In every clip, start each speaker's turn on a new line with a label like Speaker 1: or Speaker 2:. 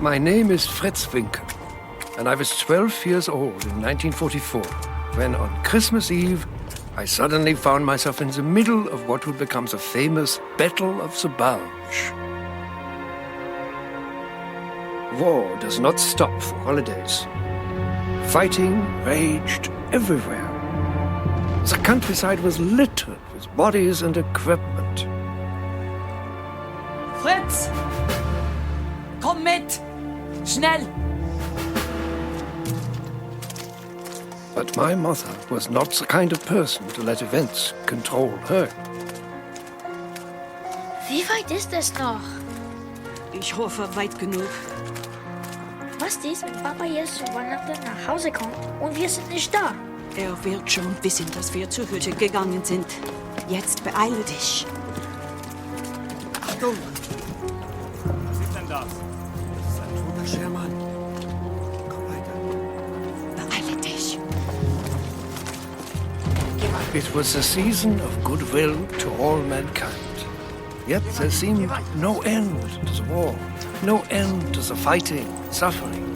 Speaker 1: My name is Fritz Vincken, and I was 12 years old in 1944, when on Christmas Eve, I suddenly found myself in the middle of what would become the famous Battle of the Bulge. War does not stop for holidays. Fighting raged everywhere. The countryside was littered with bodies and equipment.
Speaker 2: Fritz! Komm mit! Schnell!
Speaker 1: But my mother was not the kind of person to let events control her.
Speaker 3: Wie weit ist es noch?
Speaker 2: Ich hoffe, weit genug.
Speaker 3: Was ist, wenn Papa jetzt zu Weihnachten nach Hause kommt und wir sind nicht da?
Speaker 2: Er wird schon wissen, dass wir zur Hütte gegangen sind. Jetzt beeile dich. Achtung!
Speaker 4: Was ist denn das? Das ist ein toter Schermann. Komm weiter.
Speaker 2: Beeile dich.
Speaker 1: It was a season of goodwill to all mankind. Yet there seemed no end to the war, no end to the fighting, suffering.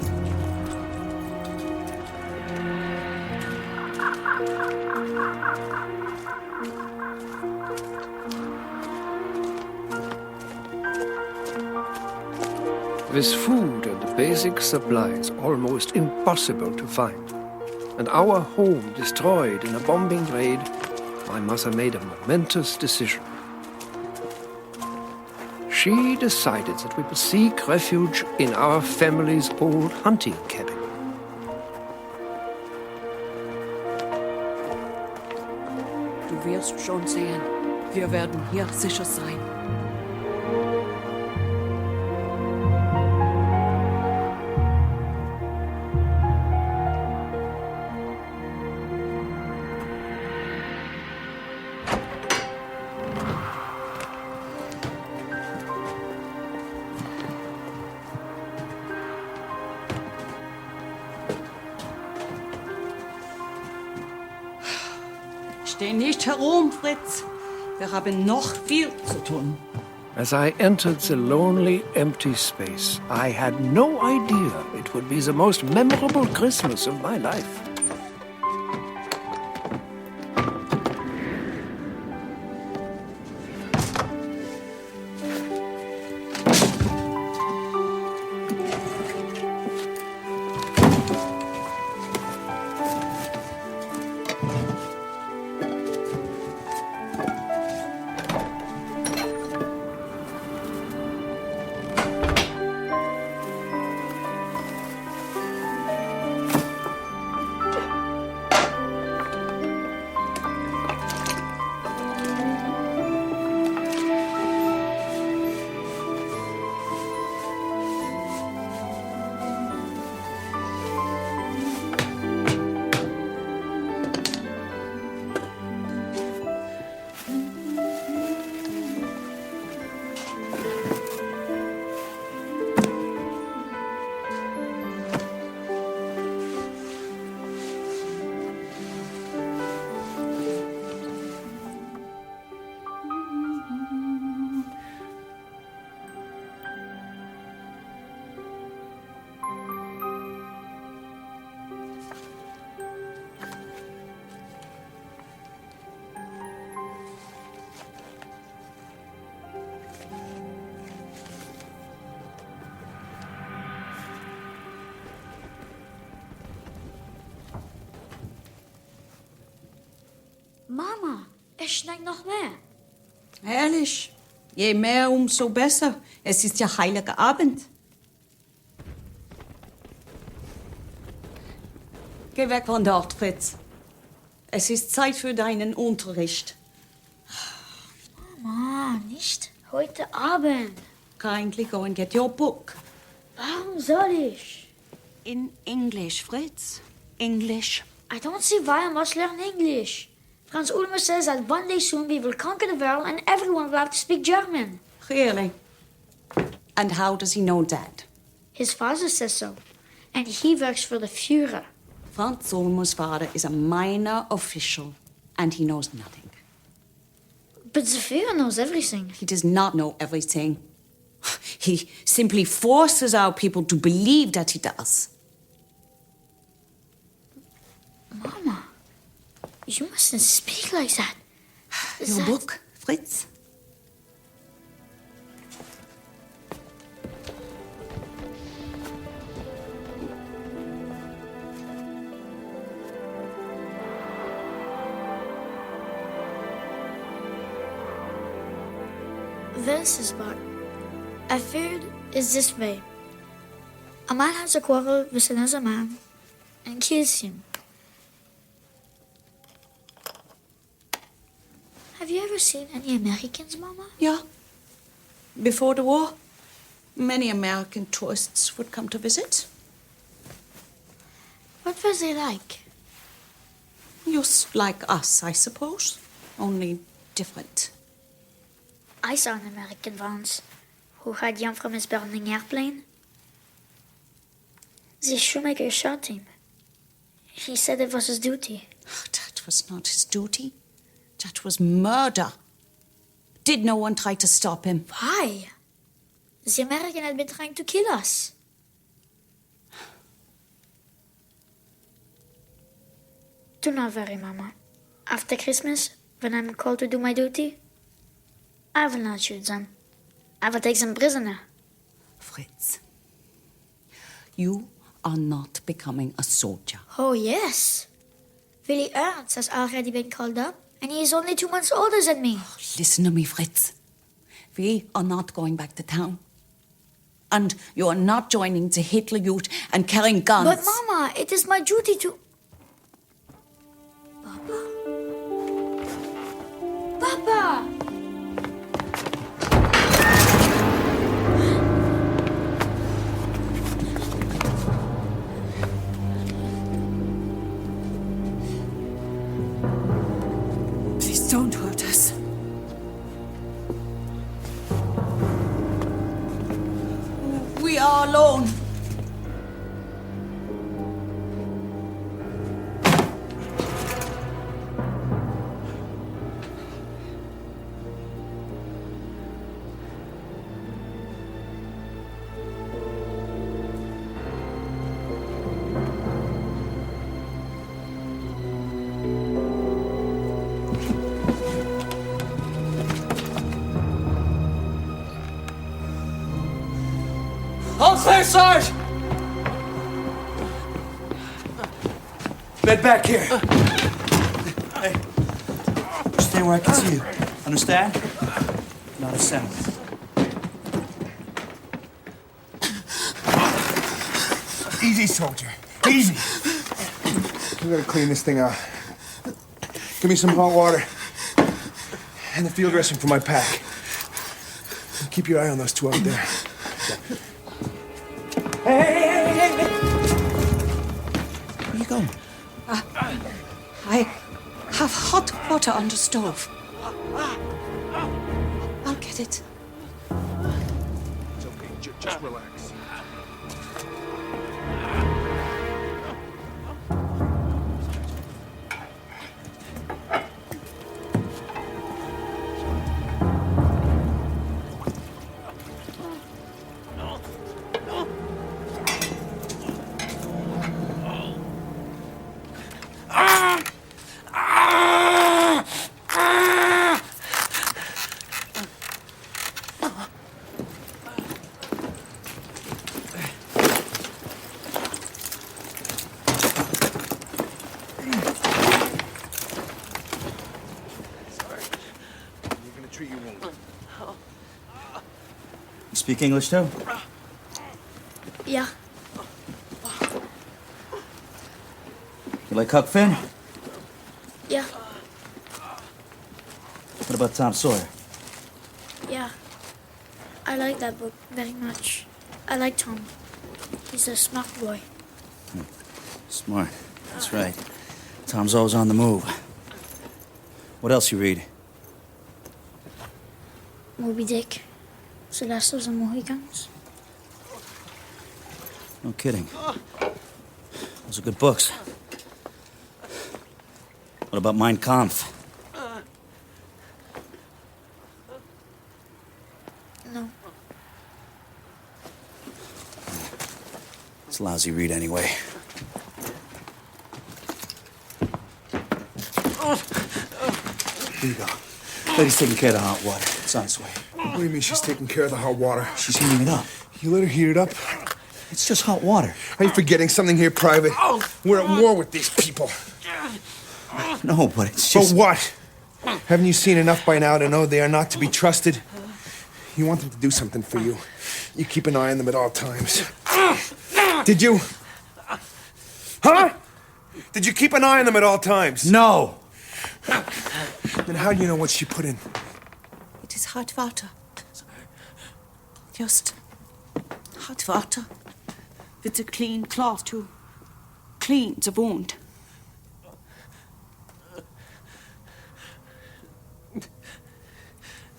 Speaker 1: With food and basic supplies almost impossible to find, and our home destroyed in a bombing raid, my mother made a momentous decision. She decided that we would seek refuge in our family's old hunting cabin.
Speaker 2: Du wirst schon sehen. Wir werden hier sicher sein. Steh nicht herum, Fritz. Wir haben noch viel zu tun.
Speaker 1: As I entered the lonely, empty space, I had no idea it would be the most memorable Christmas of my life.
Speaker 3: Mama, es schneit noch mehr.
Speaker 2: Ehrlich, je mehr, umso besser. Es ist ja heiliger Abend. Geh weg von dort, Fritz. Es ist Zeit für deinen Unterricht.
Speaker 3: Mama, nicht heute Abend.
Speaker 2: Kindly go and get your book.
Speaker 3: Warum soll ich?
Speaker 2: In English, Fritz. English.
Speaker 3: I don't see why I must learn English. Franz Ulmer says that one day soon we will conquer the world and everyone will have to speak German.
Speaker 2: Really? And how does he know that?
Speaker 3: His father says so. And he works for the Führer.
Speaker 2: Franz Ulmer's father is a minor official, and he knows nothing.
Speaker 3: But the Führer knows everything.
Speaker 2: He does not know everything. He simply forces our people to believe that he does.
Speaker 3: Mama, you mustn't speak like that.
Speaker 2: Your book, Fritz?
Speaker 3: This is what I feared is this way. A man has a quarrel with another man and kills him. Have you ever seen any Americans, Mama?
Speaker 2: Yeah. Before the war, many American tourists would come to visit.
Speaker 3: What were they like?
Speaker 2: Just like us, I suppose. Only different.
Speaker 3: I saw an American once who had young from his burning airplane. The shoemaker shot him. He said it was his duty.
Speaker 2: That was not his duty. That was murder. Did no one try to stop him?
Speaker 3: Why? The American had been trying to kill us. Do not worry, Mama. After Christmas, when I'm called to do my duty, I will not shoot them. I will take them prisoner.
Speaker 2: Fritz, you are not becoming a soldier.
Speaker 3: Oh, yes. Willie Ernst has already been called up, and he is only 2 months older than me.
Speaker 2: Listen to me, Fritz. We are not going back to town. And you are not joining the Hitler Youth and carrying guns.
Speaker 3: But, Mama, it is my duty to... Papa? Papa!
Speaker 2: Please don't hurt us. We are alone.
Speaker 1: Hold there, Sarge! Bed back here.
Speaker 4: Hey, stay where I can see you. Understand? Not a sound.
Speaker 5: Easy, soldier. Easy. We gotta clean this thing out. Give me some hot water. And the field dressing for my pack. And keep your eye on those two out there. Hey!
Speaker 4: Where you going?
Speaker 2: I have hot water on the stove. I'll get it.
Speaker 5: It's okay. Just relax.
Speaker 4: You speak English too?
Speaker 3: Yeah.
Speaker 4: You like Huck Finn?
Speaker 3: Yeah.
Speaker 4: What about Tom Sawyer?
Speaker 3: Yeah. I like that book very much. I like Tom. He's a smart boy.
Speaker 4: Smart. That's right. Tom's always on the move. What else you read?
Speaker 3: Moby Dick. The Last of the Mohicans.
Speaker 4: No kidding. Those are good books. What about Mein Kampf?
Speaker 3: No.
Speaker 6: It's a lousy read anyway. Here you go. Lady's taking care of the hot water. It's on its way.
Speaker 5: What do you mean she's taking care of the hot water?
Speaker 6: She's heating it up.
Speaker 5: You let her heat it up?
Speaker 6: It's just hot water.
Speaker 5: Are you forgetting something here, Private? We're at war with these people.
Speaker 6: No, but it's
Speaker 5: But
Speaker 6: just...
Speaker 5: what? Haven't you seen enough by now to know they are not to be trusted? You want them to do something for you. You keep an eye on them at all times. Did you? Huh? Did you keep an eye on them at all times?
Speaker 6: No!
Speaker 5: Then how do you know what she put in?
Speaker 2: It is hot water. Just hot water with a clean cloth to clean the wound.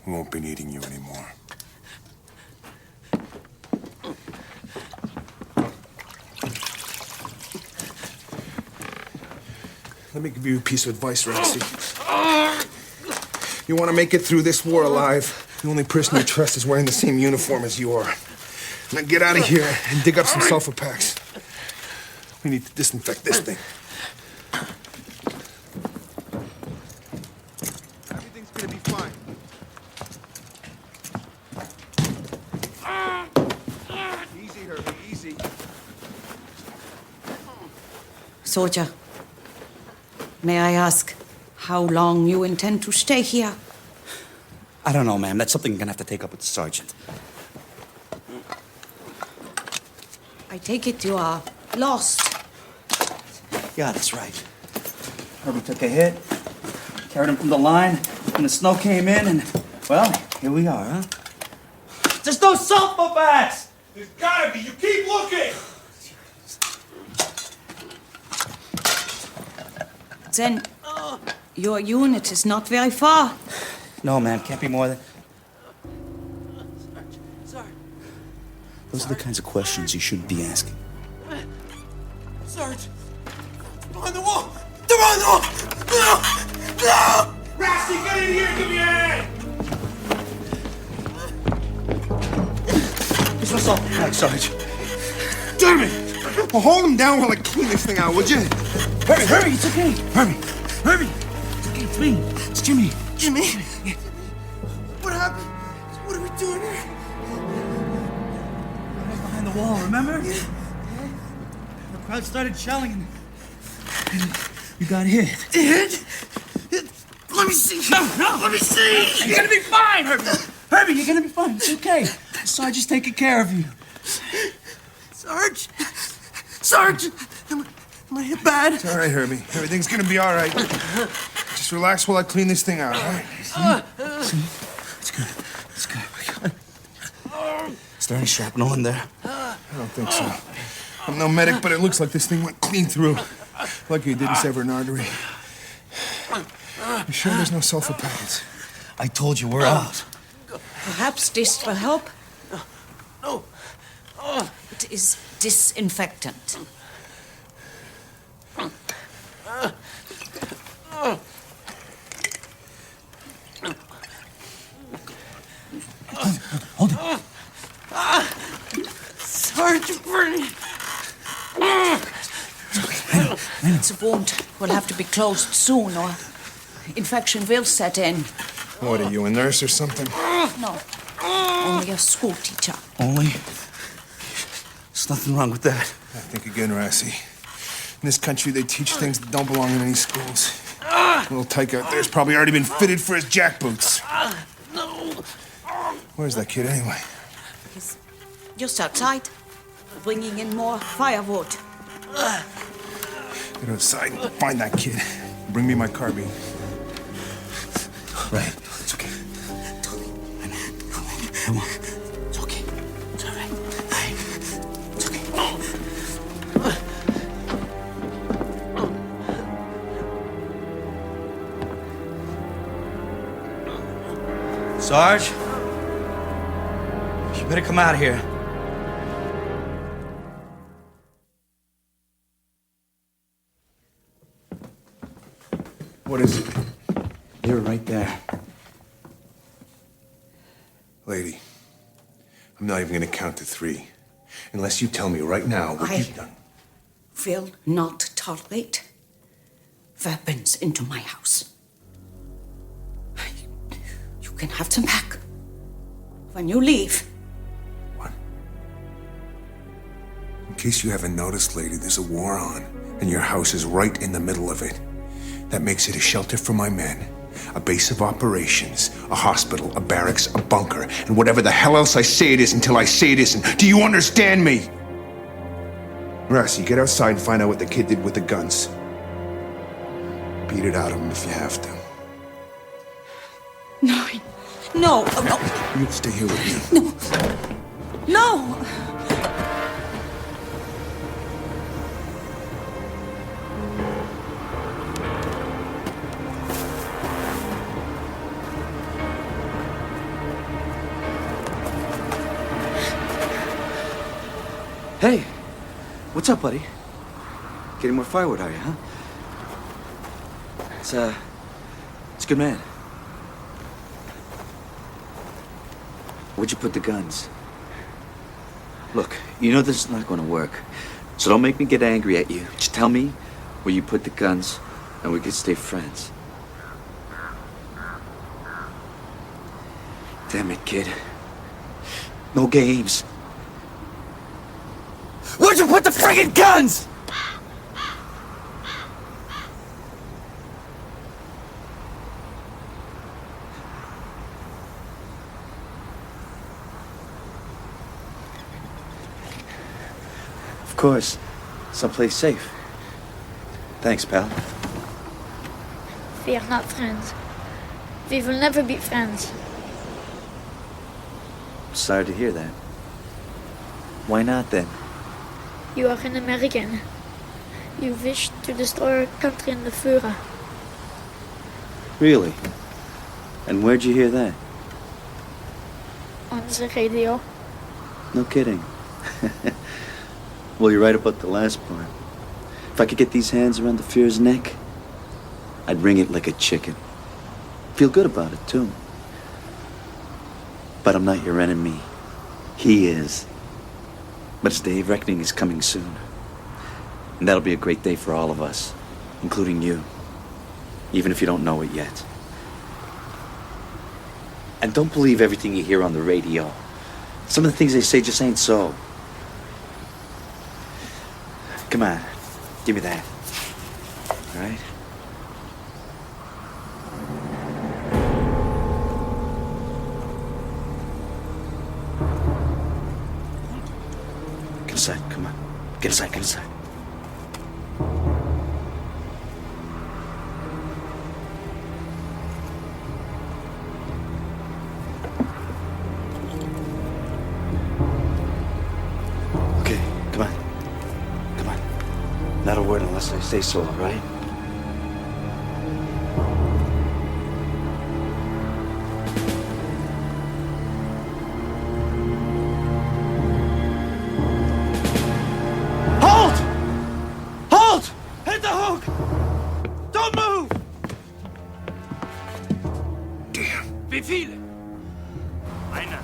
Speaker 5: We won't be needing you anymore. Let me give you a piece of advice, Roxy. You want to make it through this war alive, the only person you trust is wearing the same uniform as you are. Now get out of here and dig up some sulfur packs. We need to disinfect this thing. Everything's gonna be fine. Easy, Herbie, easy.
Speaker 2: Soldier, may I ask how long you intend to stay here?
Speaker 6: I don't know, ma'am. That's something you're gonna have to take up with the sergeant.
Speaker 2: I take it you are lost.
Speaker 6: Yeah, that's right. Herbie took a hit, carried him from the line, and the snow came in, and, well, here we are, huh? There's no sulfur packs!
Speaker 5: There's gotta be. You keep looking.
Speaker 2: Then your unit is not very far.
Speaker 6: No, ma'am, can't be more than...
Speaker 4: Sarge!
Speaker 6: Those are the kinds of questions you shouldn't be asking.
Speaker 4: Sarge! Behind the wall! They're behind the wall! No! No!
Speaker 5: Rasty, get in here and give me a hand.
Speaker 6: There's no sulfur packs, Sarge.
Speaker 5: Damn it! Well, hold him down while I clean this thing out, would you?
Speaker 6: Hurry, hurry, it's okay. Hurry, hurry. It's okay, it's me. It's Jimmy.
Speaker 4: Jimmy? What happened? What are we doing here?
Speaker 6: Right behind the wall, remember? Yeah. The crowd started shelling and you got hit.
Speaker 4: Hit? Let me see. No, let me see.
Speaker 6: You're gonna be fine, Herbie. Herbie, you're gonna be fine. It's okay. Sarge is taking care of you.
Speaker 4: Sarge? Sarge! Am I hit bad?
Speaker 5: It's all right, Herbie. Everything's gonna be all right. Just relax while I clean this thing out, all right?
Speaker 6: See? It's good. It's good. Is there any shrapnel in there?
Speaker 5: I don't think so. I'm no medic, but it looks like this thing went clean through. Lucky it didn't sever an artery. You sure there's no sulfur packets?
Speaker 6: I told you we're out.
Speaker 2: Perhaps this will help.
Speaker 4: No.
Speaker 2: It is disinfectant.
Speaker 6: Hold it.
Speaker 4: Sarge, burning.
Speaker 2: The wound will have to be closed soon, or infection will set in.
Speaker 5: What, are you, a nurse or something?
Speaker 2: No, only a school teacher.
Speaker 6: Only? There's nothing wrong with that.
Speaker 5: I think again, Rassi. In this country, they teach things that don't belong in any schools. Little tyke out there's probably already been fitted for his jackboots.
Speaker 4: No.
Speaker 5: Where's that kid anyway?
Speaker 2: He's just outside, bringing in more firewood.
Speaker 5: Get outside and find that kid. Bring me my carbine.
Speaker 6: Right. It's okay. I know. Come on. It's okay. It's all right. It's okay. Sarge, you better come out here.
Speaker 5: What is it?
Speaker 6: They're right there.
Speaker 5: Lady, I'm not even gonna count to 3. Unless you tell me right now what you've done.
Speaker 2: Will not tolerate weapons into my house. You can have them back when you leave.
Speaker 5: What? In case you haven't noticed, lady, there's a war on, and your house is right in the middle of it. That makes it a shelter for my men, a base of operations, a hospital, a barracks, a bunker, and whatever the hell else I say it is until I say it isn't. Do you understand me? Rassi, get outside and find out what the kid did with the guns. Beat it out of him if you have to.
Speaker 2: No. No.
Speaker 5: You'll stay here with me.
Speaker 2: No.
Speaker 6: Hey, what's up, buddy? Getting more firewood, are you, huh? It's a good man. Where'd you put the guns? Look, you know this is not going to work, so don't make me get angry at you. Just tell me where you put the guns, and we can stay friends. Damn it, kid. No games. Where'd you put the friggin' guns? Of course. Someplace safe. Thanks, pal.
Speaker 3: We are not friends. We will never be friends.
Speaker 6: Sorry to hear that. Why not, then?
Speaker 3: You are an American. You wish to destroy our country and the Führer.
Speaker 6: Really? And where'd you hear that?
Speaker 3: On the radio.
Speaker 6: No kidding. Well, you're right about the last part. If I could get these hands around the Führer's neck, I'd wring it like a chicken. Feel good about it, too. But I'm not your enemy. He is. But his day of reckoning is coming soon. And that'll be a great day for all of us, including you. Even if you don't know it yet. And don't believe everything you hear on the radio. Some of the things they say just ain't so. Come on, give me that. All right? Get inside, come on. Get inside, get inside. Okay, come on. Come on. Not a word unless I say so, all right? Halt! Halt! Hit the hook! Don't move!
Speaker 1: Wie viele?
Speaker 4: Einer.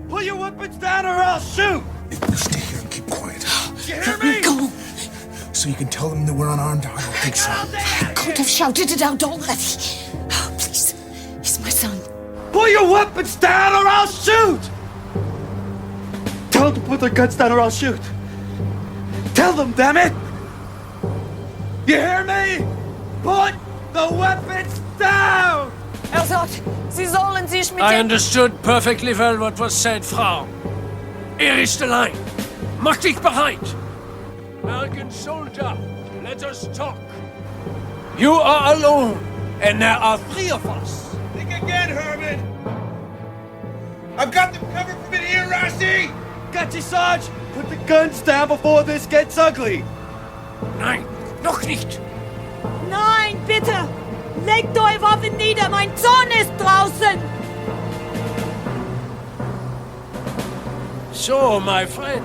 Speaker 6: Pull your weapons down or I'll shoot!
Speaker 5: You stay here and keep quiet.
Speaker 6: You hear me?
Speaker 2: Go.
Speaker 5: So you can tell them that we're unarmed? I don't think so.
Speaker 2: Could have shouted it out already. Oh, please. He's my son.
Speaker 6: Pull your weapons down or I'll shoot! Tell them to put their guns down or I'll shoot. Tell them, damn it! You hear me? Put the weapons down!
Speaker 7: sagt, Sie sollen sich mit
Speaker 1: I understood perfectly well what was said, Frau. Ist allein. Mach dich bereit. American soldier, let us talk. You are alone, and there are 3 of us.
Speaker 5: Think again, Herman! I've got them covered from in here, Rassi!
Speaker 6: Got you, Sarge! Put the guns down before this gets ugly!
Speaker 1: Nein, noch nicht.
Speaker 7: Nein, bitte! Legt eure Waffen nieder, mein Sohn ist draußen!
Speaker 1: So, my friend,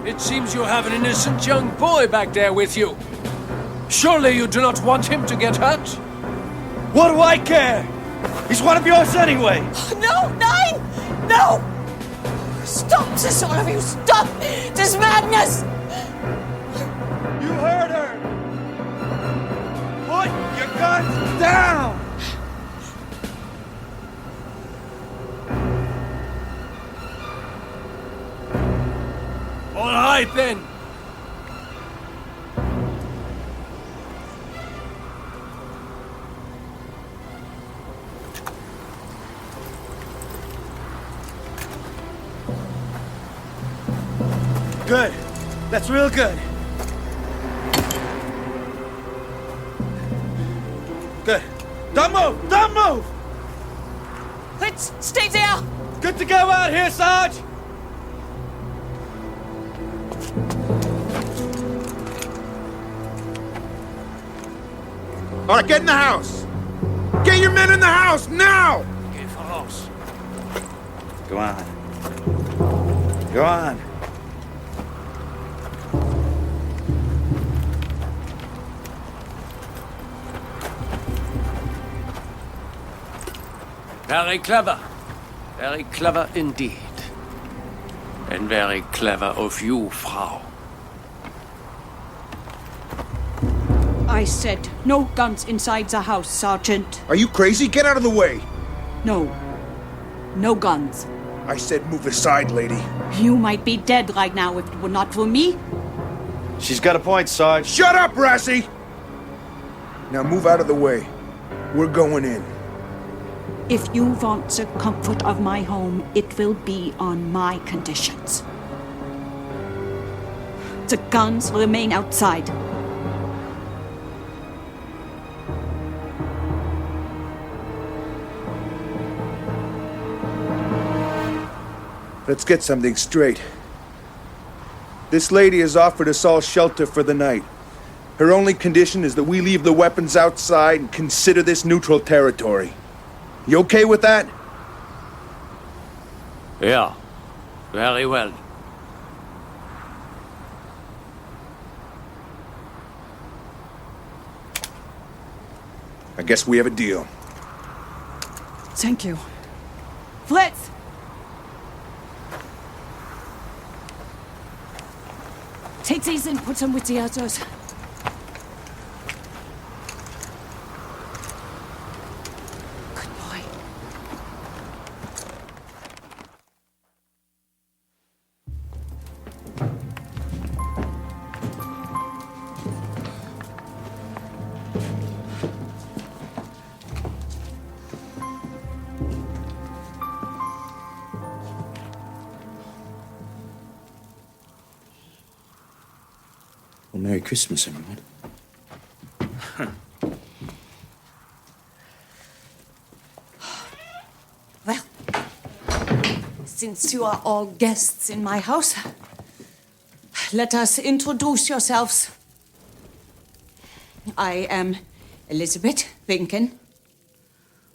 Speaker 1: it seems you have an innocent young boy back there with you. Surely you do not want him to get hurt?
Speaker 6: What do I care? He's one of yours anyway!
Speaker 7: No, nein! No!
Speaker 2: Stop this, all of you! Stop this madness!
Speaker 5: You heard her! Put your guns down!
Speaker 1: All right, then.
Speaker 6: Good. That's real good. Good. Don't move! Don't move!
Speaker 2: Fritz, stay there!
Speaker 6: Good to go out here, Sarge!
Speaker 5: All right, get in the house! Get your men in the house, now!
Speaker 1: Geh voraus.
Speaker 6: Go on. Go on.
Speaker 1: Very clever. Very clever indeed. And very clever of you, Frau.
Speaker 7: I said no guns inside the house, Sergeant.
Speaker 5: Are you crazy? Get out of the way!
Speaker 7: No. No guns.
Speaker 5: I said move aside, lady.
Speaker 7: You might be dead right now if it were not for me.
Speaker 6: She's got a point, Sarge.
Speaker 5: Shut up, Rassie! Now move out of the way. We're going in.
Speaker 7: If you want the comfort of my home, it will be on my conditions. The guns remain outside.
Speaker 5: Let's get something straight. This lady has offered us all shelter for the night. Her only condition is that we leave the weapons outside and consider this neutral territory. You okay with that?
Speaker 1: Yeah. Very well.
Speaker 5: I guess we have a deal.
Speaker 7: Thank you. Fritz! Take these and put them with the others. Good boy.
Speaker 6: Well, Merry Christmas, everyone.
Speaker 2: Well, since you are all guests in my house, let us introduce yourselves. I am Elisabeth Vincken,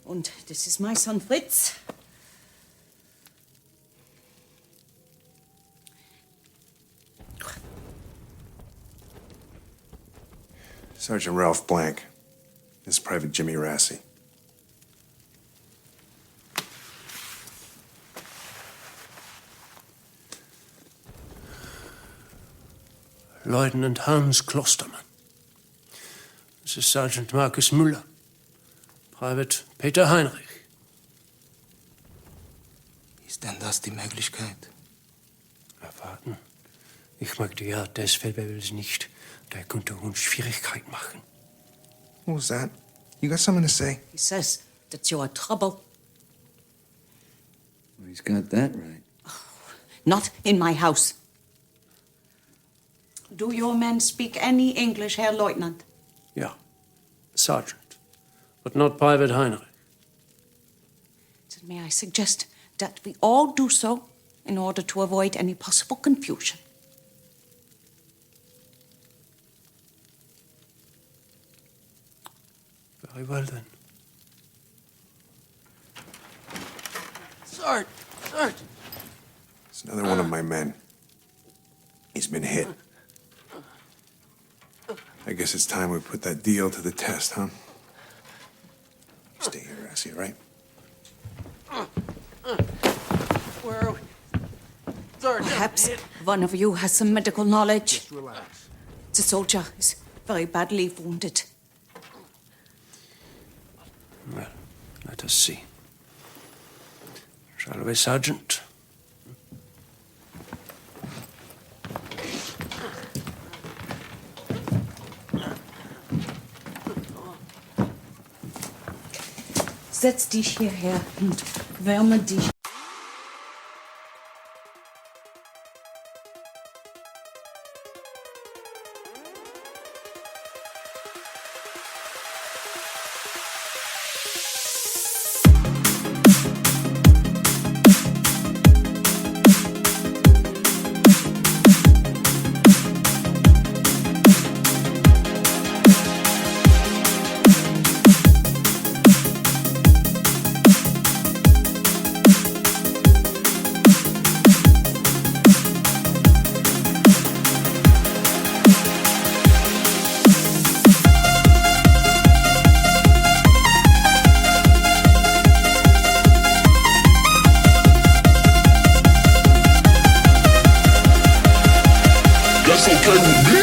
Speaker 2: and this is my son Fritz.
Speaker 5: Sergeant Ralph Blank. This is Private Jimmy Rassie.
Speaker 1: Lieutenant Hans Klostermann. This is Sergeant Markus Müller. Private Peter Heinrich.
Speaker 8: Ist denn das die Möglichkeit?
Speaker 1: Erwarten. Ich mag die Art des Feldwebels nicht. Der könnte uns Schwierigkeit machen.
Speaker 5: What was that? You got something to say?
Speaker 2: He says that you are trouble.
Speaker 8: Well, he's got that right.
Speaker 2: Not in my house. Do your men speak any English, Herr Lieutenant?
Speaker 1: Ja, Sergeant. But not Private Heinrich.
Speaker 2: Then may I suggest that we all do so in order to avoid any possible confusion?
Speaker 1: Very well, then.
Speaker 8: Sarge!
Speaker 5: It's another one of my men. He's been hit. I guess it's time we put that deal to the test, huh? You stay here, Rassie, all right?
Speaker 8: Where are we?
Speaker 2: Perhaps one of you has some medical knowledge.
Speaker 5: Just relax.
Speaker 2: The soldier is very badly wounded.
Speaker 1: Well, let us see. Shall we, Sergeant?
Speaker 2: Setz dich hierher und wärme dich.
Speaker 5: Thank you.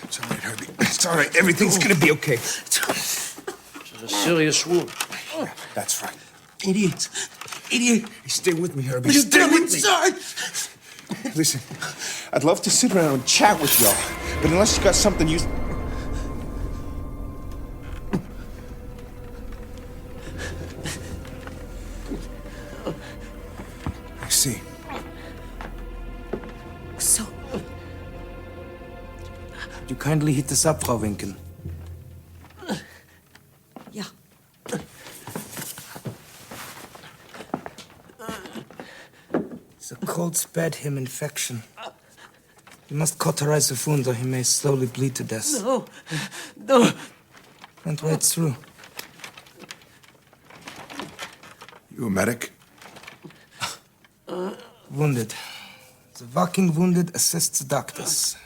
Speaker 5: It's all right, Herbie. It's all right. Everything's gonna be okay.
Speaker 1: It's a serious wound.
Speaker 5: Yeah, that's right. Idiots. Idiot! Stay with me, Herbie. Stay with me! Listen, I'd love to sit around and chat with y'all, but unless you got something you... I see.
Speaker 2: So,
Speaker 8: You kindly heat this up, Frau Vincken.
Speaker 2: yeah.
Speaker 8: The cold spared him infection. You must cauterize the wound or he may slowly bleed to death.
Speaker 6: No.
Speaker 8: Went right through.
Speaker 5: You a medic?
Speaker 8: Wounded. The walking wounded assists the doctors.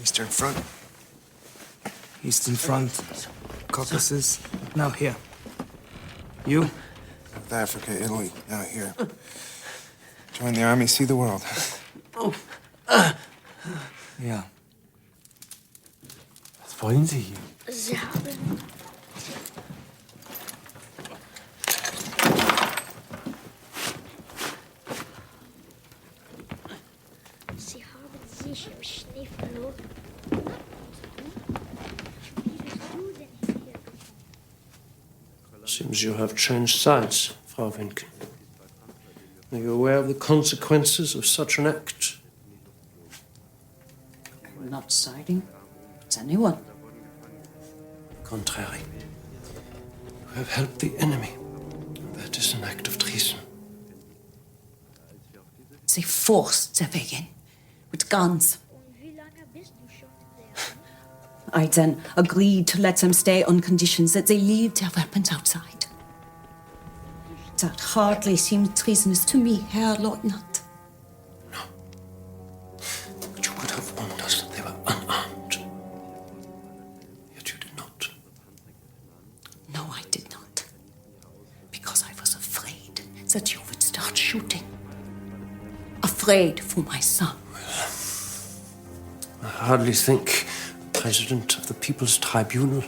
Speaker 5: Eastern Front.
Speaker 8: Eastern Front, Caucasus, now here. You?
Speaker 5: North Africa, Italy, now here. Join the army, see the world.
Speaker 8: Ja.
Speaker 9: Was wollen Sie hier?
Speaker 3: Sie haben... Sie haben sich im Schnee verloren. Wie bist du denn hierher gekommen?
Speaker 1: Seems you have changed sides, Frau Vincken. Are you aware of the consequences of such an act?
Speaker 2: We're not siding with anyone.
Speaker 1: Contrary. You have helped the enemy. That is an act of treason.
Speaker 2: They forced their way in with guns.
Speaker 3: Und wie lange bist du schon der?
Speaker 2: I then agreed to let them stay on conditions that they leave their weapons outside. That hardly seemed treasonous to me, Herr Leutnant.
Speaker 1: No. But you could have warned us that they were unarmed. Yet you did not.
Speaker 2: No, I did not. Because I was afraid that you would start shooting. Afraid for my son.
Speaker 1: I hardly think the President of the People's Tribunal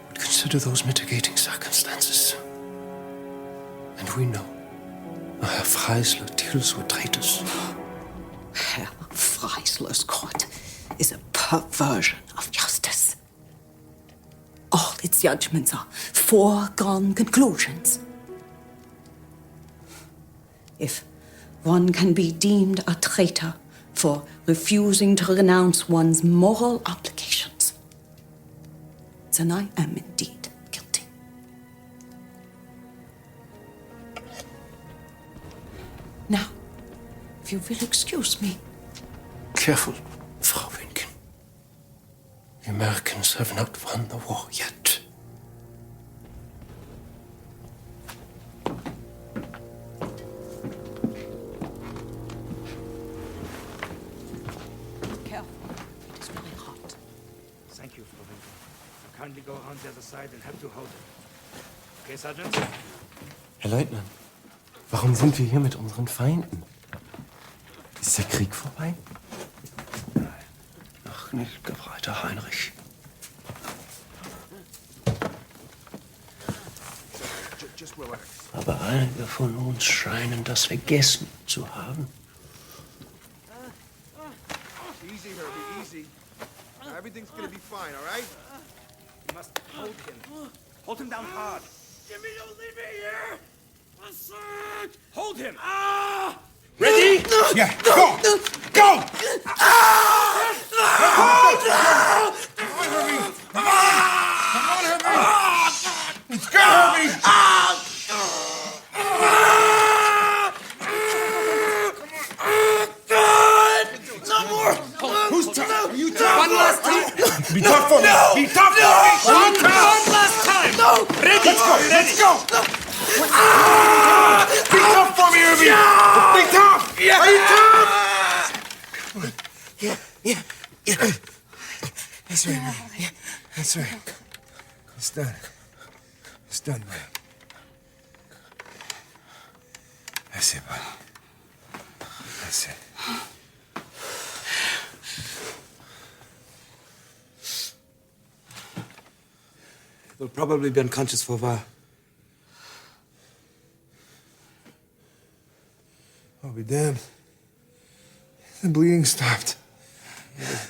Speaker 1: would consider those mitigating circumstances. And we know Herr Freisler deals with traitors.
Speaker 2: Herr Freisler's court is a perversion of justice. All its judgments are foregone conclusions. If one can be deemed a traitor for refusing to renounce one's moral obligations, then I am indeed guilty. Now, if you will excuse me.
Speaker 1: Careful, Frau Vincken. The Americans have not won the war yet.
Speaker 2: Careful, it is very hot.
Speaker 8: Thank you, Frau Vincken. Now kindly go around the other side and help to hold it. Okay, Sergeant?
Speaker 9: Herr Leutnant, warum sind wir hier mit unseren Feinden? Ist der Krieg vorbei?
Speaker 1: Ach, nicht, gefreiter Heinrich.
Speaker 5: Just relax.
Speaker 1: Aber einige von uns scheinen das vergessen zu haben.
Speaker 5: Easy, Herbie, easy. Everything's gonna be fine, all right?
Speaker 6: You must hold him. Hold him down hard.
Speaker 4: Jimmy, don't leave me here! I'm sick!
Speaker 6: Hold him!
Speaker 4: Ready?
Speaker 5: Yeah, go! Go! Come on, Herbie! Come on, Herbie! Let's go, Herbie!
Speaker 4: No more!
Speaker 5: Who's tough? Are you tough?
Speaker 4: One last time!
Speaker 5: Be tough for me! Be tough for me!
Speaker 4: One last time! No! Ready!
Speaker 5: Let's go! Let's go! Be tough for me, Herbie! Be tough! Are you tough? Yeah. That's right, Herbie. Yeah. That's right. It's done. It's done, man. That's it, buddy. That's it.
Speaker 8: Will probably be unconscious for a while.
Speaker 5: I'll be damned. The bleeding stopped.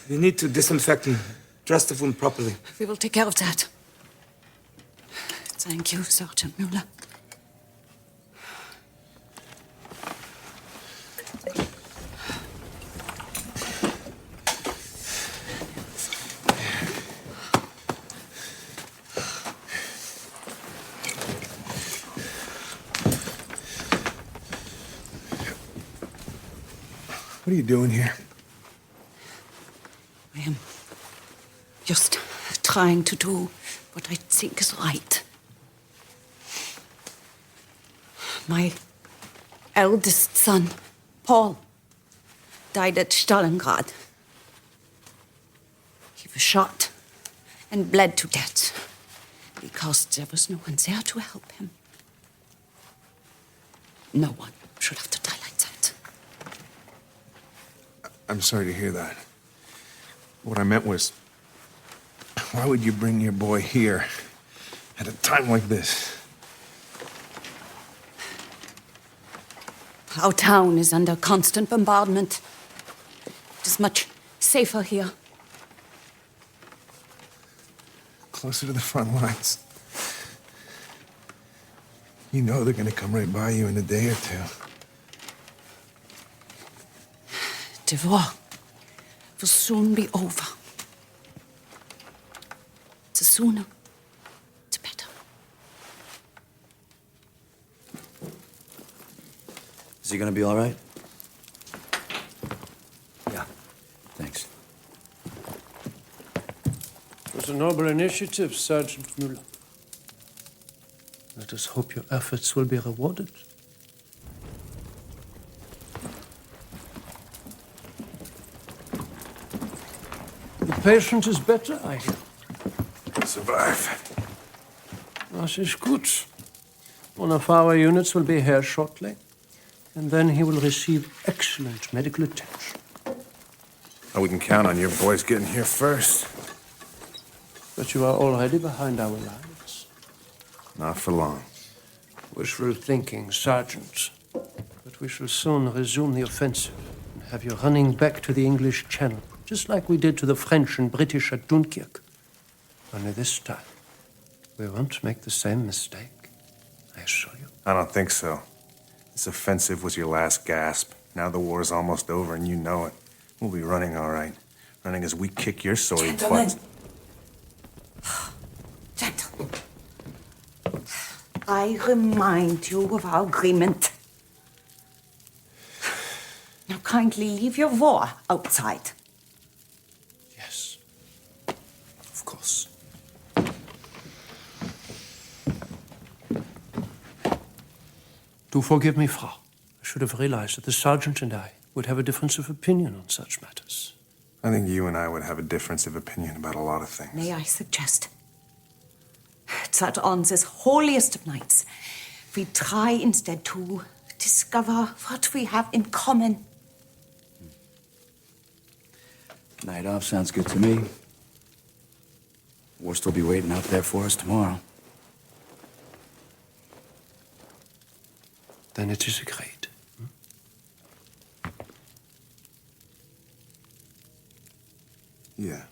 Speaker 8: We need to disinfect and dress the wound properly.
Speaker 2: We will take care of that. Thank you, Sergeant Müller.
Speaker 5: What are you doing here?
Speaker 2: I am just trying to do what I think is right. My eldest son, Paul, died at Stalingrad. He was shot and bled to death because there was no one there to help him. No one should have to die like that.
Speaker 5: I'm sorry to hear that. What I meant was, why would you bring your boy here at a time like this?
Speaker 2: Our town is under constant bombardment. It is much safer here.
Speaker 5: Closer to the front lines. You know they're gonna come right by you in a day or two.
Speaker 2: The war will soon be over. The sooner, the better.
Speaker 6: Is he gonna be all right? Yeah. Thanks.
Speaker 1: It was a noble initiative, Sergeant Müller. Let us hope your efforts will be rewarded. The patient is better, I hear.
Speaker 5: Survive.
Speaker 1: That is good. One of our units will be here shortly, and then he will receive excellent medical attention.
Speaker 5: I wouldn't count on your boys getting here first.
Speaker 1: But you are already behind our lines.
Speaker 5: Not for long.
Speaker 1: Wishful thinking, Sergeant. But we shall soon resume the offensive and have you running back to the English Channel, just like we did to the French and British at Dunkirk. Only this time, we won't make the same mistake, I assure you.
Speaker 5: I don't think so. This offensive was your last gasp. Now the war's almost over and you know it. We'll be running all right. Running as we kick your sorry butts.
Speaker 2: Gentlemen, I remind you of our agreement. Now kindly leave your war outside.
Speaker 1: Yes, of course. Do forgive me, Frau. I should have realized that the sergeant and I would have a difference of opinion on such matters.
Speaker 5: I think you and I would have a difference of opinion about a lot of things.
Speaker 2: May I suggest that on this holiest of nights, we try instead to discover what we have in common.
Speaker 6: Night off sounds good to me. War'll still be waiting out there for us tomorrow.
Speaker 1: Then it is agreed.
Speaker 5: Yeah.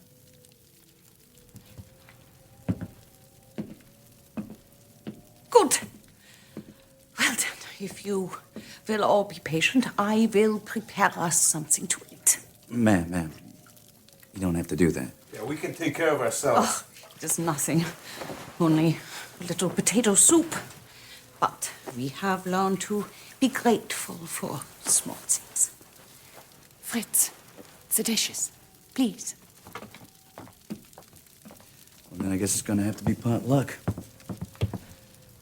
Speaker 2: Good. Well then, if you will all be patient, I will prepare us something to eat.
Speaker 6: Ma'am, you don't have to do that.
Speaker 5: Yeah, we can take care of ourselves.
Speaker 2: Oh, it is nothing. Only a little potato soup. But we have learned to be grateful for small things. Fritz, the dishes, please.
Speaker 6: Well, then I guess it's gonna have to be pot luck.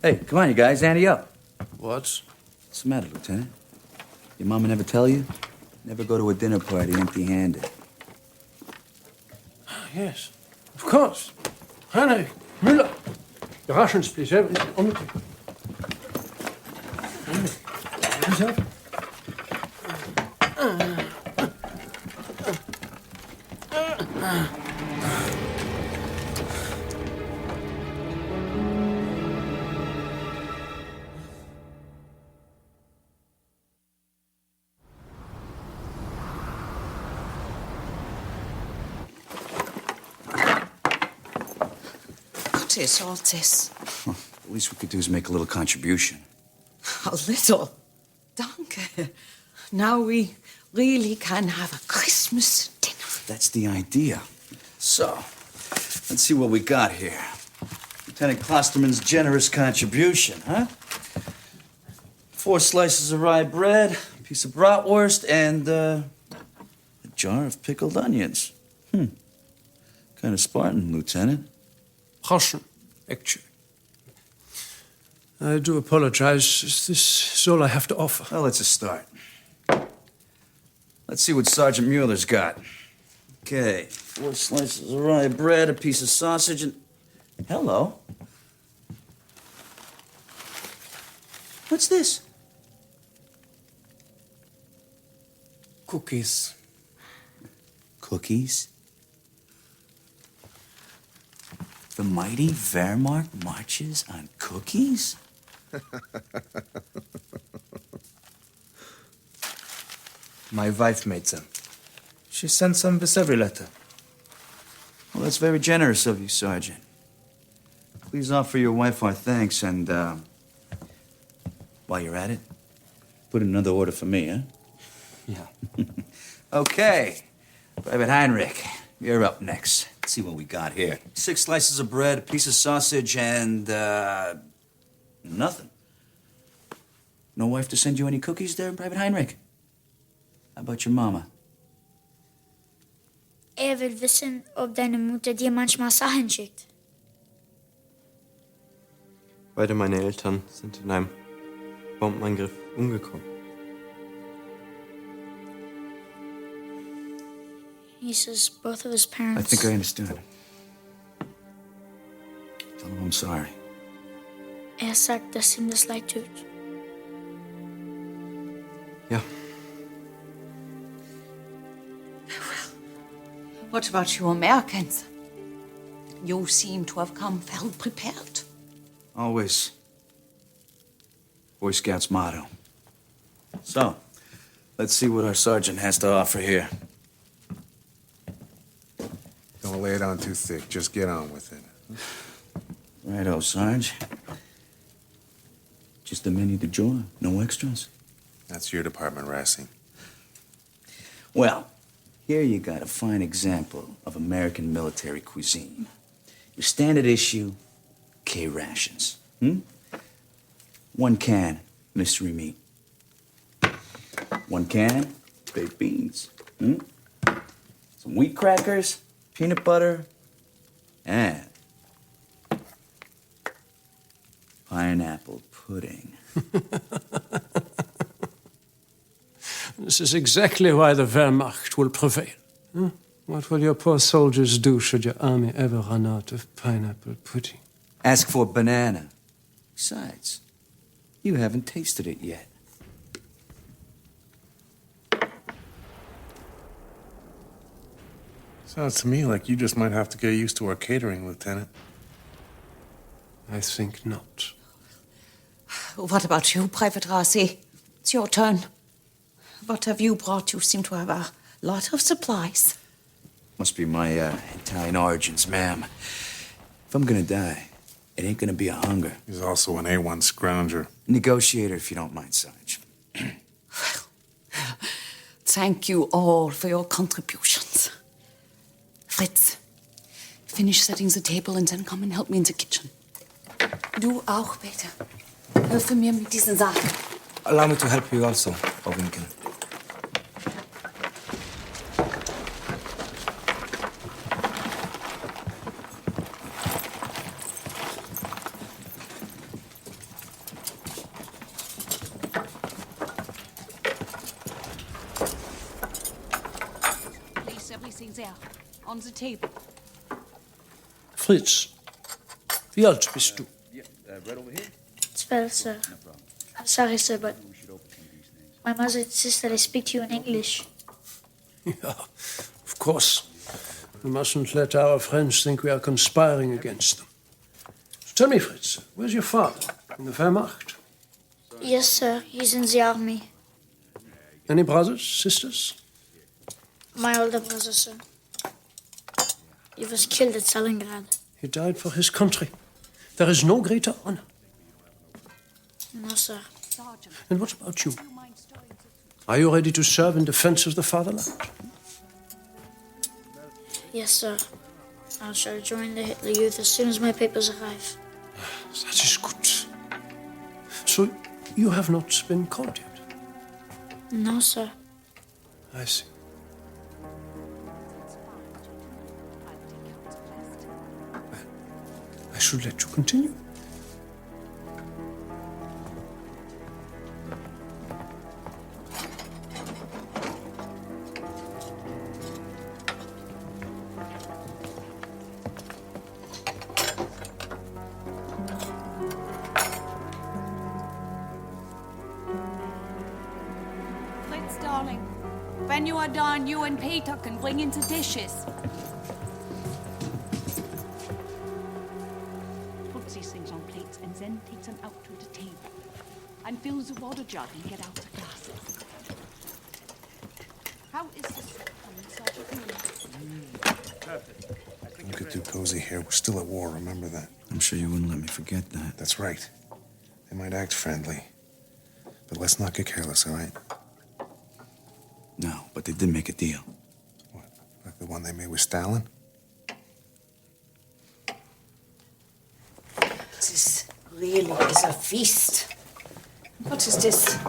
Speaker 6: Hey, come on, you guys, ante up.
Speaker 1: What?
Speaker 6: What's the matter, Lieutenant? Your mama never tell you? Never go to a dinner party empty-handed.
Speaker 1: Yes, of course. Heinrich, Müller. The rations, please. Everything on the table. Hands up.
Speaker 2: gracious, all this.
Speaker 6: The least we could do is make a little contribution.
Speaker 2: A little. Danke. Now we really can have a Christmas dinner.
Speaker 6: That's the idea. So, let's see what we got here. Lieutenant Klosterman's generous contribution, huh? 4 slices of rye bread, a piece of bratwurst, and a jar of pickled onions. Kind of Spartan, Lieutenant.
Speaker 1: Russian, actually. I do apologize. Is this all I have to offer?
Speaker 6: Well, it's a start. Let's see what Sergeant Mueller's got. Okay, 4 slices of rye bread, a piece of sausage, and... Hello. What's this?
Speaker 8: Cookies.
Speaker 6: Cookies? The mighty Wehrmacht marches on cookies?
Speaker 8: My wife made them. She sends some with every letter.
Speaker 6: Well, that's very generous of you, Sergeant. Please offer your wife our thanks, and, while you're at it, put in another order for me, huh?
Speaker 8: Yeah.
Speaker 6: Okay. Private Heinrich, you're up next. Let's see what we got here. 6 slices of bread, a piece of sausage, and, nothing. No wife to send you any cookies there, Private Heinrich? How about your mama?
Speaker 3: Will wissen, ob deine Mutter dir manchmal Sachen schickt.
Speaker 9: Beide meine Eltern sind in einem Bombenangriff umgekommen.
Speaker 3: He says both of his
Speaker 6: I
Speaker 3: parents...
Speaker 6: think I understand. Tell him I'm sorry.
Speaker 3: sagt, dass ihm das leid tut.
Speaker 9: Ja.
Speaker 2: What about you Americans? You seem to have come well prepared.
Speaker 6: Always. Boy Scouts motto. So, let's see what our sergeant has to offer here.
Speaker 5: Don't lay it on too thick. Just get on with it.
Speaker 6: Righto, Sarge. Just a menu to join. No extras.
Speaker 5: That's your department, Racing.
Speaker 6: Well, here you got a fine example of American military cuisine. Your standard issue, K rations. 1 can, mystery meat. 1 can, baked beans. Some wheat crackers, peanut butter, and pineapple pudding.
Speaker 1: This is exactly why the Wehrmacht will prevail. What will your poor soldiers do should your army ever run out of pineapple pudding?
Speaker 6: Ask for banana. Besides, you haven't tasted it yet.
Speaker 5: Sounds to me like you just might have to get used to our catering, Lieutenant.
Speaker 1: I think not.
Speaker 2: What about you, Private Rossi? It's your turn. What have you brought? You seem to have a lot of supplies.
Speaker 6: Must be my Italian origins, ma'am. If I'm gonna die, it ain't gonna be a hunger.
Speaker 5: He's also an A1 scrounger.
Speaker 6: Negotiator, if you don't mind, Sarge.
Speaker 2: Thank you all for your contributions. Fritz, finish setting the table and then come and help me in the kitchen. Du auch, bitte. Helfe mir mit diesen Sachen.
Speaker 8: Allow me to help you also, Frau Vincken.
Speaker 7: Place everything there, on the table.
Speaker 1: Fritz, wie alt bist du?
Speaker 6: Right over here?
Speaker 3: 12, sir. I'm sorry, sir, but my mother insists that I speak to you in English.
Speaker 1: Yeah, of course. We mustn't let our friends think we are conspiring against them. So tell me, Fritz, where's your father? In the Wehrmacht?
Speaker 3: Yes, sir. He's in the army.
Speaker 1: Any brothers, sisters?
Speaker 3: My older brother, sir. He was killed at Stalingrad.
Speaker 1: He died for his country. There is no greater honor.
Speaker 3: No, sir.
Speaker 1: And what about you? Are you ready to serve in defense of the fatherland?
Speaker 3: Yes, sir. I shall join the Hitler Youth as soon as my papers arrive.
Speaker 1: That is good. So, you have not been called yet?
Speaker 3: No, sir.
Speaker 1: I see. I should let you continue.
Speaker 7: Fritz, darling, when you are done, you and Peter can bring in the dishes. Put these things on plates and then take them out to the table. And fill the water jug and get out the glasses. How is this coming, Sergeant?
Speaker 5: Don't get too cozy here. We're still at war, remember that?
Speaker 6: I'm sure you wouldn't let me forget that.
Speaker 5: That's right. They might act friendly. But let's not get careless, all right?
Speaker 6: No, but they did make a deal.
Speaker 5: What? Like the one they made with Stalin?
Speaker 2: This really is a feast. What is this?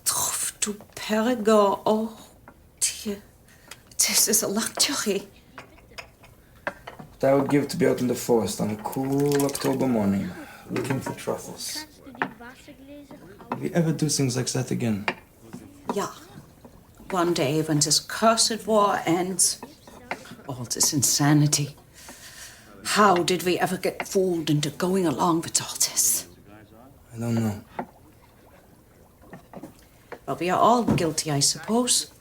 Speaker 2: Truff du Perigord. Oh, dear. This is a luxury.
Speaker 8: What I would give to be out in the forest on a cool October morning, looking for truffles. Will we ever do things like that again?
Speaker 2: Yeah. One day when this cursed war ends, all this insanity. How did we ever get fooled into going along with all this?
Speaker 8: I don't know.
Speaker 2: Well, we are all guilty, I suppose.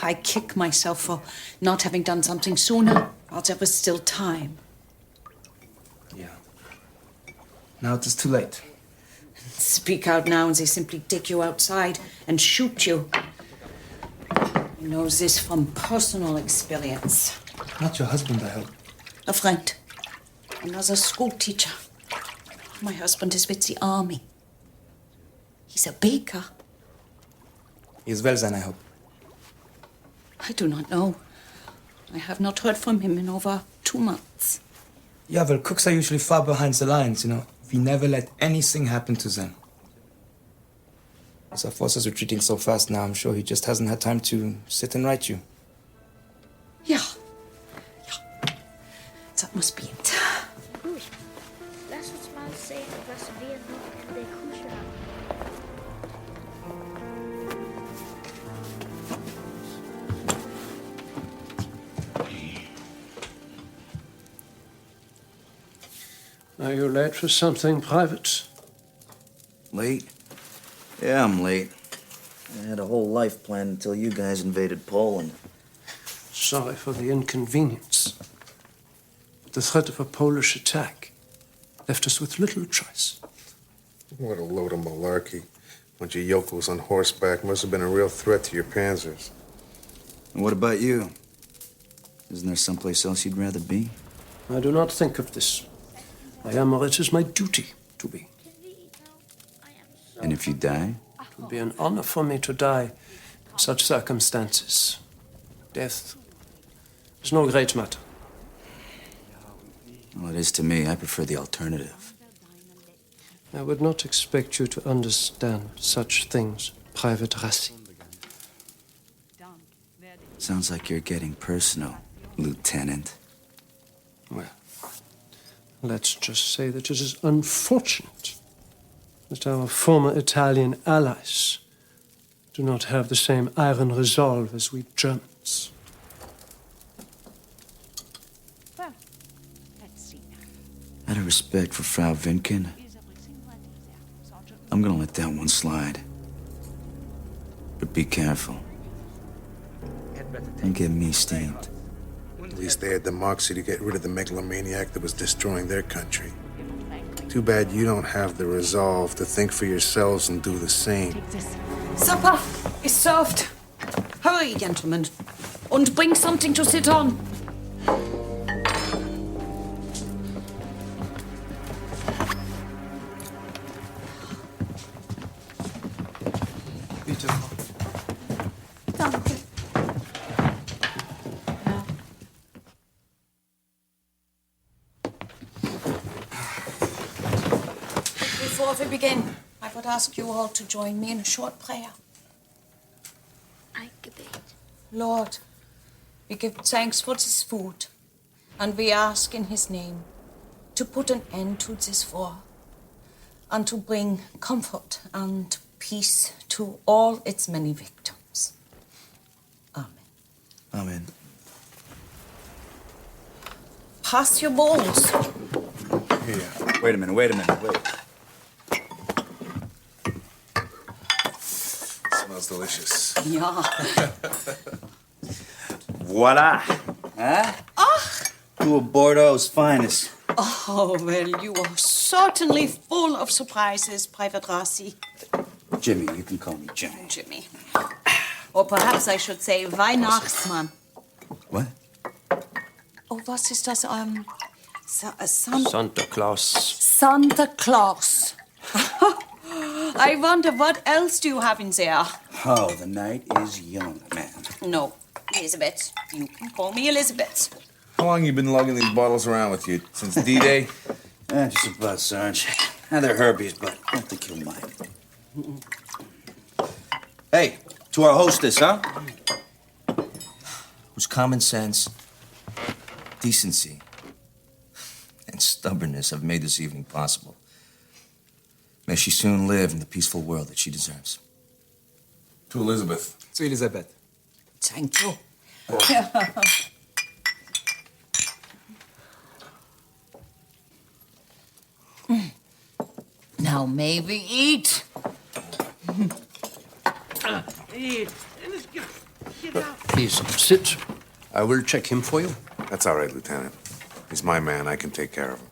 Speaker 2: I kick myself for not having done something sooner, while there was still time.
Speaker 8: Yeah. Now it is too late.
Speaker 2: Speak out now and they simply take you outside and shoot you. I know this from personal experience.
Speaker 8: Not your husband, I hope.
Speaker 2: A friend. Another school teacher. My husband is with the army. He's a baker.
Speaker 8: He is well then, I hope.
Speaker 2: I do not know. I have not heard from him in over 2 months.
Speaker 8: Yeah, well, cooks are usually far behind the lines, you know. We never let anything happen to them. As our forces are retreating so fast now, I'm sure he just hasn't had time to sit and write you.
Speaker 2: Yeah. That must be it.
Speaker 3: Goed. Lass uns mal sehen, was wir noch in der Küche haben.
Speaker 1: Are you late for something private?
Speaker 6: Late? Yeah, I'm late. I had a whole life planned until you guys invaded Poland.
Speaker 1: Sorry for the inconvenience. The threat of a Polish attack left us with little choice.
Speaker 5: What a load of malarkey. Bunch of yokels on horseback must have been a real threat to your panzers.
Speaker 6: And what about you? Isn't there someplace else you'd rather be?
Speaker 1: I do not think of this. I am where it is my duty to be.
Speaker 6: And if you die?
Speaker 1: It would be an honor for me to die in such circumstances. Death is no great matter.
Speaker 6: Well, it is to me. I prefer the alternative.
Speaker 1: I would not expect you to understand such things, Private Rassi.
Speaker 6: Sounds like you're getting personal, Lieutenant.
Speaker 1: Well, let's just say that it is unfortunate that our former Italian allies do not have the same iron resolve as we Germans.
Speaker 7: Well, let's see now.
Speaker 6: Out of respect for Frau Vincken, I'm gonna let that one slide. But be careful. Don't get me steamed.
Speaker 5: At least they had the moxie to get rid of the megalomaniac that was destroying their country. Too bad you don't have the resolve to think for yourselves and do the same.
Speaker 2: Supper is served. Hurry, gentlemen, and bring something to sit on. Before we begin, I would ask you all to join me in a short prayer.
Speaker 3: I gebet.
Speaker 2: Lord, we give thanks for this food, and we ask in his name to put an end to this war and to bring comfort and peace to all its many victims. Amen.
Speaker 6: Amen.
Speaker 2: Pass your bowls.
Speaker 5: Here.
Speaker 6: Wait a minute, wait.
Speaker 5: Smells delicious.
Speaker 2: Yeah.
Speaker 6: Voila! Huh? Two of Bordeaux's finest.
Speaker 2: Oh, well, you are certainly full of surprises, Private Rossi.
Speaker 6: Jimmy, you can call me Jimmy.
Speaker 2: Jimmy. Or perhaps I should say Weihnachtsmann.
Speaker 6: What?
Speaker 2: Oh, was ist das?
Speaker 9: Santa Claus.
Speaker 2: Santa Claus. I wonder what else do you have in there?
Speaker 6: Oh, the night is young, man.
Speaker 2: No, Elisabeth. You can call me Elisabeth.
Speaker 5: How long you been lugging these bottles around with you? Since D-Day?
Speaker 6: Just about, Sarge. Now they're Herbie's, but I don't think you'll mind. Hey, to our hostess, huh? Whose common sense, decency, and stubbornness have made this evening possible. May she soon live in the peaceful world that she deserves.
Speaker 5: To Elizabeth.
Speaker 8: To Elisabeth.
Speaker 2: Thank you. Now may we eat.
Speaker 1: Please sit. I will check him for you.
Speaker 5: That's all right, Lieutenant. He's my man. I can take care of him.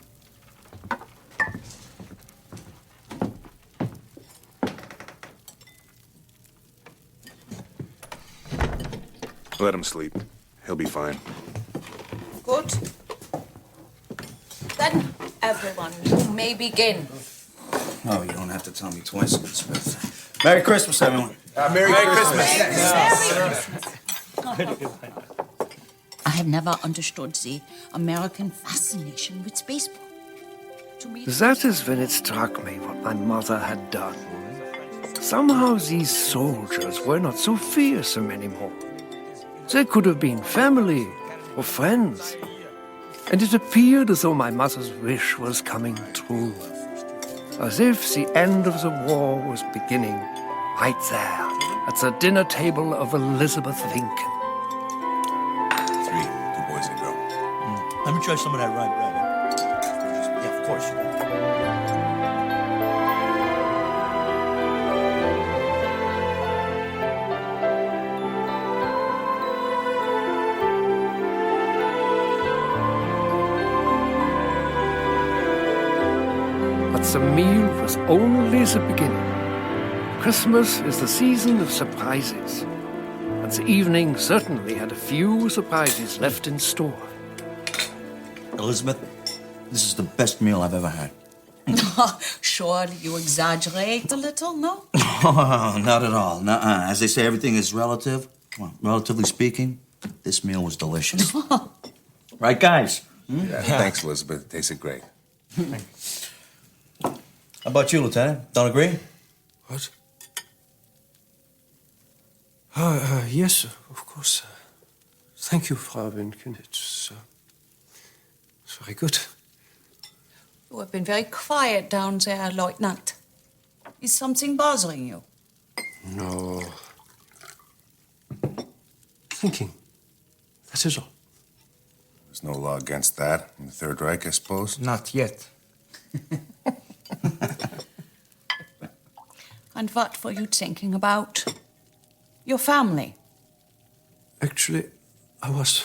Speaker 5: Let him sleep. He'll be fine.
Speaker 2: Good. Then, everyone, you may begin.
Speaker 6: Oh, you don't have to tell me twice, Elizabeth. Merry Christmas, everyone.
Speaker 5: Merry Christmas.
Speaker 2: I have never understood the American fascination with baseball. To me,
Speaker 1: That is when it struck me what my mother had done. Somehow these soldiers were not so fearsome anymore. They could have been family or friends. And it appeared as though my mother's wish was coming true. As if the end of the war was beginning right there at the dinner table of Elisabeth Vincken.
Speaker 5: 3, 2 boys and a girl.
Speaker 6: Let me try some of that rye bread. Yeah, of course.
Speaker 1: But the meal was only the beginning. Christmas is the season of surprises. And the evening certainly had a few surprises left in store.
Speaker 6: Elizabeth, this is the best meal I've ever had.
Speaker 2: surely you exaggerate a little, no?
Speaker 6: Oh, not at all. Nuh-uh. As they say, everything is relative. Well, relatively speaking, this meal was delicious. Right, guys?
Speaker 5: Yeah, thanks, Elizabeth. It tasted great.
Speaker 6: How about you, Lieutenant? Don't agree?
Speaker 9: What? Yes, of course. Thank you, Frau Vincken. It's very good.
Speaker 2: You have been very quiet down there, Lieutenant. Is something bothering you?
Speaker 9: No. Thinking. That is all.
Speaker 5: There's no law against that in the Third Reich, I suppose?
Speaker 8: Not yet.
Speaker 2: And what were you thinking about? Your family.
Speaker 9: Actually, I was.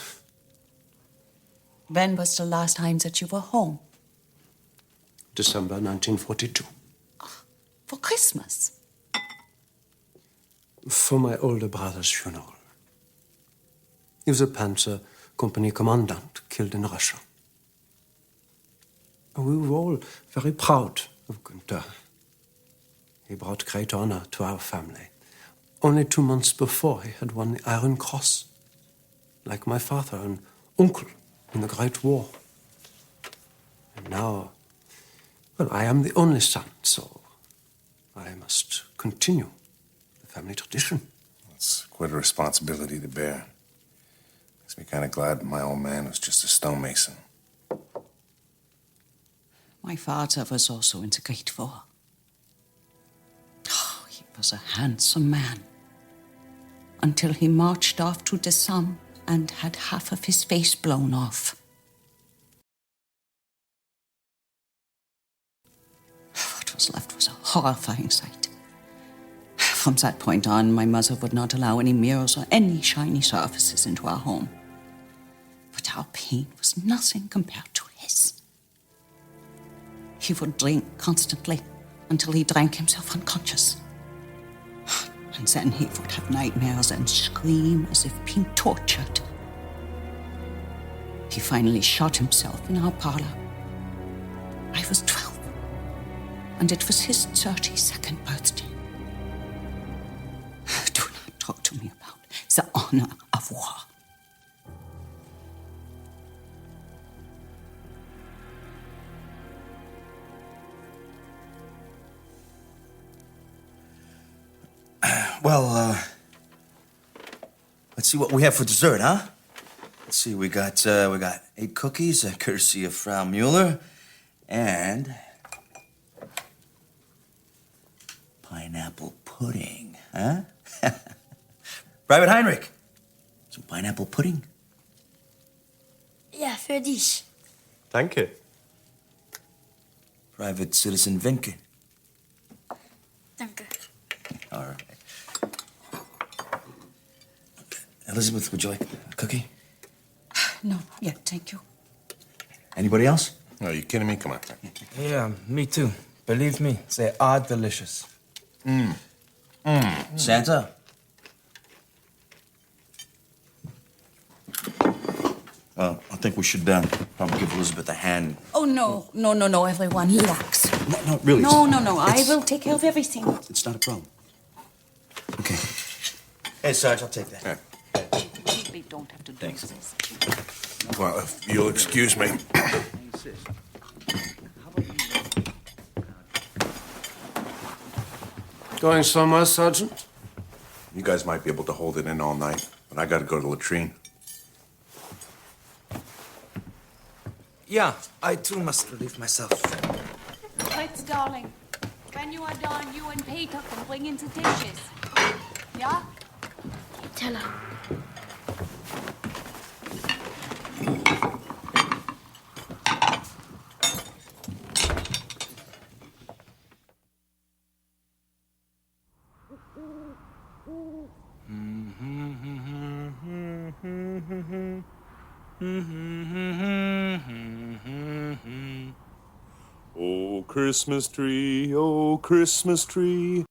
Speaker 2: When was the last time that you were home?
Speaker 9: December 1942.
Speaker 2: For Christmas?
Speaker 9: For my older brother's funeral. He was a Panzer Company commandant killed in Russia. We were all very proud of Günther. He brought great honor to our family. Only 2 months before, he had won the Iron Cross, like my father and uncle in the Great War. And now, well, I am the only son, so I must continue the family tradition.
Speaker 5: It's quite a responsibility to bear. Makes me kind of glad my old man was just a stonemason.
Speaker 2: My father was also in the Great War. Oh, he was a handsome man. Until he marched off to the Somme and had half of his face blown off. What was left was a horrifying sight. From that point on, my mother would not allow any mirrors or any shiny surfaces into our home. But our pain was nothing compared to his. He would drink constantly until he drank himself unconscious. And then he would have nightmares and scream as if being tortured. He finally shot himself in our parlor. I was 12, and it was his 32nd birthday. Do not talk to me about the honor of war.
Speaker 6: Well, let's see what we have for dessert, huh? Let's see, we got 8 cookies, courtesy of Frau Mueller, and pineapple pudding, huh? Private Heinrich, some pineapple pudding?
Speaker 3: Ja, für dich.
Speaker 9: Danke.
Speaker 6: Private Citizen Vincken.
Speaker 3: Danke.
Speaker 6: All right. Elizabeth, would you like a cookie?
Speaker 2: No, yeah, thank you.
Speaker 6: Anybody else?
Speaker 5: Oh, are you kidding me? Come on.
Speaker 8: Yeah, me too. Believe me, they are delicious.
Speaker 6: Santa? Well, I think we should probably give Elizabeth a hand.
Speaker 2: Oh, no, everyone, relax.
Speaker 6: No, really.
Speaker 2: No, I will take care of everything.
Speaker 6: It's not a problem. Okay. Hey, Sarge, I'll take that.
Speaker 5: Yeah.
Speaker 2: We don't have to do
Speaker 6: Thanks.
Speaker 2: this.
Speaker 5: Well, if you'll excuse me.
Speaker 9: Going somewhere, Sergeant?
Speaker 5: You guys might be able to hold it in all night, but I gotta go to the latrine.
Speaker 8: Yeah, I too must relieve myself.
Speaker 7: Fritz, darling, when you are done, you and Peter can bring in the dishes. Yeah?
Speaker 3: Tell her.
Speaker 5: Oh, Christmas tree, oh, Christmas tree.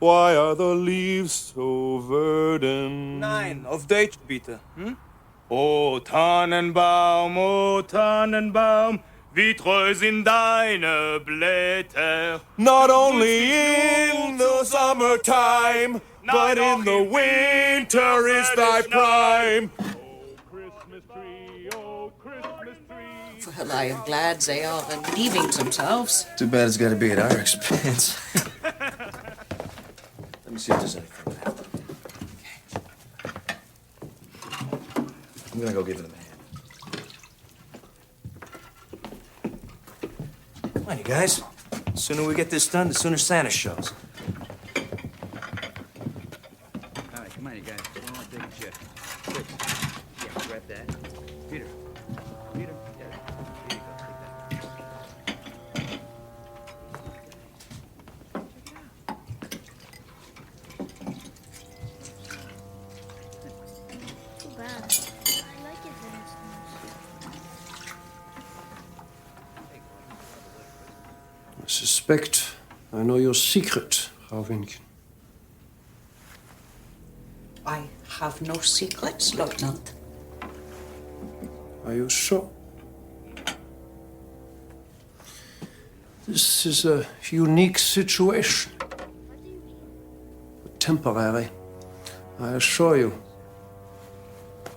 Speaker 5: Why are the leaves so verdant?
Speaker 6: 9 of date, bitte.
Speaker 4: O Tannenbaum, wie treu sind deine Blätter.
Speaker 5: Not only in the summertime, but in the winter is thy prime.
Speaker 4: Christmas tree, oh Christmas tree.
Speaker 2: Well, I am glad they are relieving themselves.
Speaker 8: Too bad it's gotta be at our expense. Let me see if there's anything left. I'm gonna go give them a hand. Come on, you guys. The sooner we get this done, the sooner Santa shows.
Speaker 6: All right, come on, you guys. I want to take a chip. Fritz. Yeah, grab that. Peter. Peter. Yeah. Here you go. Take
Speaker 3: Too bad. I like it when it snows.
Speaker 9: I suspect I know your secret, Frau Vincken.
Speaker 2: I have no secrets, Lieutenant.
Speaker 9: Are you sure? This is a unique situation. Temporary, I assure you.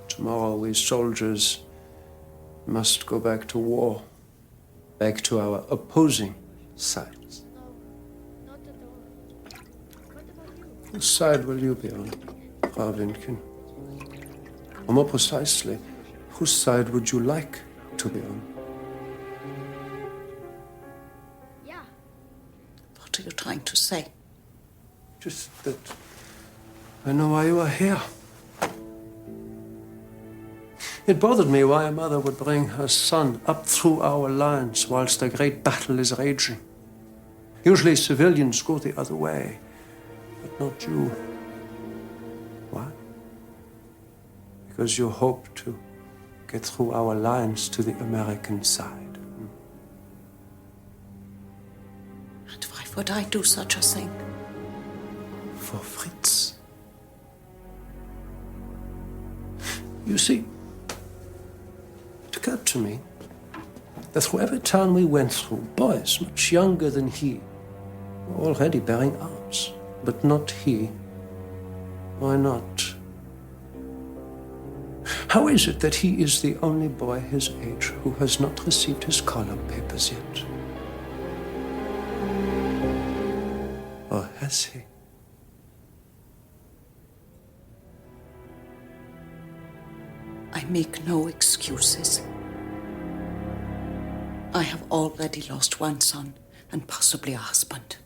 Speaker 9: Tomorrow we soldiers must go back to war, back to our opposing sides.
Speaker 3: Not at all. What about you?
Speaker 9: Whose side will you be on, Frau Vincken? Or more precisely, whose side would you like to be on?
Speaker 3: Yeah.
Speaker 2: What are you trying to say?
Speaker 9: Just that I know why you are here. It bothered me why a mother would bring her son up through our lines whilst a great battle is raging. Usually civilians go the other way, but not you. Why? Because you hope to get through our lines to the American side.
Speaker 2: And why would I do such a thing?
Speaker 9: For Fritz. You see, it occurred to me that through every town we went through, boys much younger than he were already bearing arms, but not he. Why not? How is it that he is the only boy his age who has not received his collar papers yet? Or has he?
Speaker 2: I make no excuses. I have already lost one son and possibly a husband.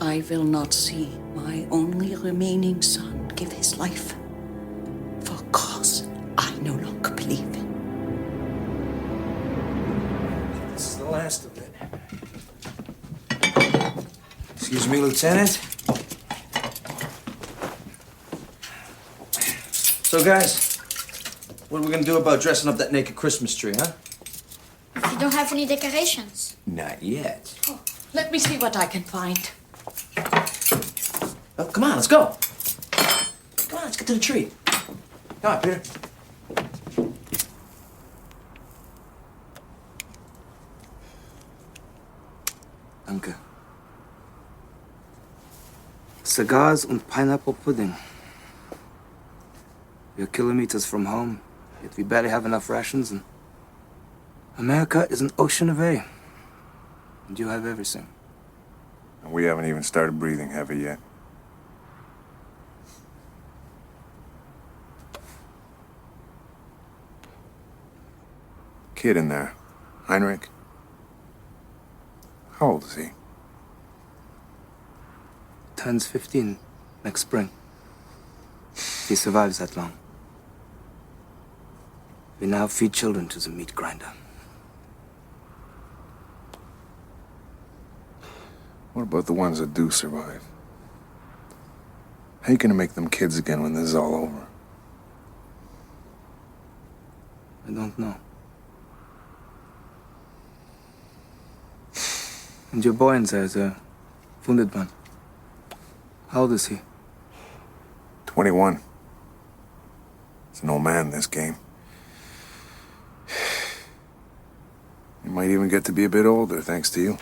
Speaker 2: I will not see my only remaining son give his life for a cause I no longer believe in.
Speaker 8: This is the last of it. Excuse me, Lieutenant. So, guys, what are we gonna do about dressing up that naked Christmas tree, huh?
Speaker 3: You don't have any decorations.
Speaker 8: Not yet.
Speaker 2: Oh, let me see what I can find.
Speaker 8: Oh, come on, let's go. Come on, let's get to the tree. Come on, Peter. Danke. Cigars and pineapple pudding. We're kilometers from home, yet we barely have enough rations, and America is an ocean away. And you have everything.
Speaker 5: And we haven't even started breathing heavy yet. Kid in there, Heinrich. How old is he?
Speaker 8: Turns 15 next spring. He survives that long. We now feed children to the meat grinder.
Speaker 5: What about the ones that do survive? How you gonna make them kids again when this is all over?
Speaker 8: I don't know. And your boy in there is a wounded one. How old is he?
Speaker 5: 21. He's an old man in this game. He might even get to be a bit older, thanks to you.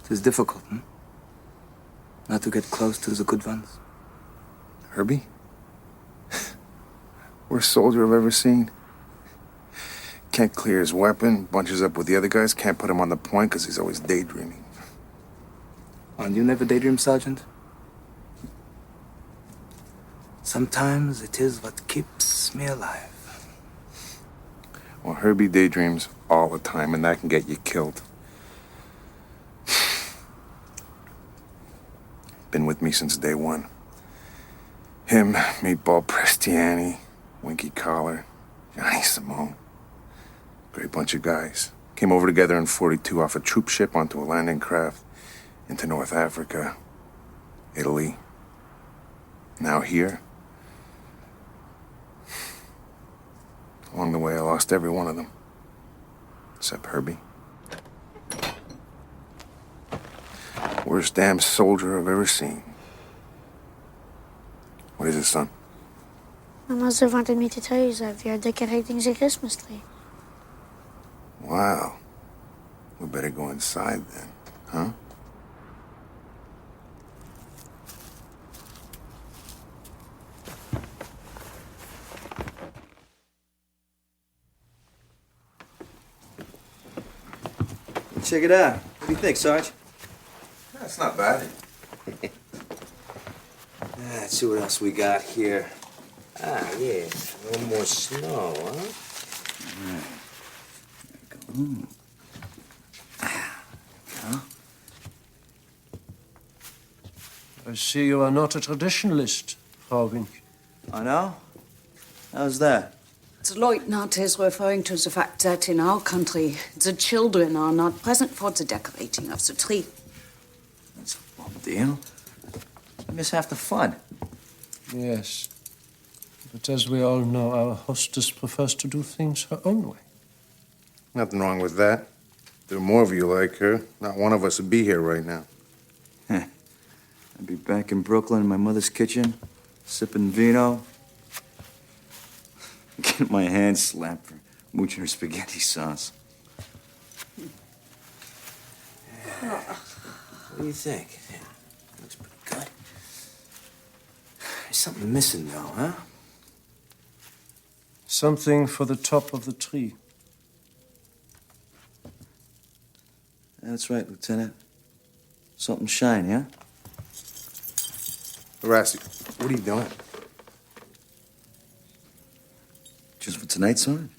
Speaker 8: It is difficult, not to get close to the good ones.
Speaker 5: Herbie? Worst soldier I've ever seen. Can't clear his weapon, bunches up with the other guys, can't put him on the point because he's always daydreaming.
Speaker 8: And you never daydream, Sergeant? Sometimes it is what keeps me alive.
Speaker 5: Well, Herbie daydreams all the time, and that can get you killed. Been with me since day one. Him, Meatball Prestiani, Winky Collar, Johnny Simone. Great bunch of guys. Came over together in 42 off a troop ship onto a landing craft into North Africa, Italy. Now here. Along the way, I lost every one of them. Except Herbie. Worst damn soldier I've ever seen. What is it, son?
Speaker 3: My mother wanted me to tell you that we are decorating the Christmas tree.
Speaker 5: Wow. We better go inside then, huh?
Speaker 6: Check it out. What do you think, Sarge?
Speaker 5: That's not bad.
Speaker 8: Let's see what else we got here. Ah, yeah. A little more snow, huh?
Speaker 9: I see you are not a traditionalist, Frau Vincken.
Speaker 6: I know. How's that?
Speaker 2: The Lieutenant is referring to the fact that in our country, the children are not present for the decorating of the tree.
Speaker 6: That's a bum deal. You miss half the fun.
Speaker 9: Yes. But as we all know, our hostess prefers to do things her own way.
Speaker 5: Nothing wrong with that. If there were more of you like her, not one of us would be here right now.
Speaker 6: I'd be back in Brooklyn in my mother's kitchen, sipping vino, getting my hands slapped for mooching her spaghetti sauce.
Speaker 8: What do you think? Yeah, looks pretty good. There's something missing, though, huh?
Speaker 9: Something for the top of the tree.
Speaker 6: That's right, Lieutenant. Something shiny, huh?
Speaker 5: Horace, what are you doing?
Speaker 6: Just for tonight, son?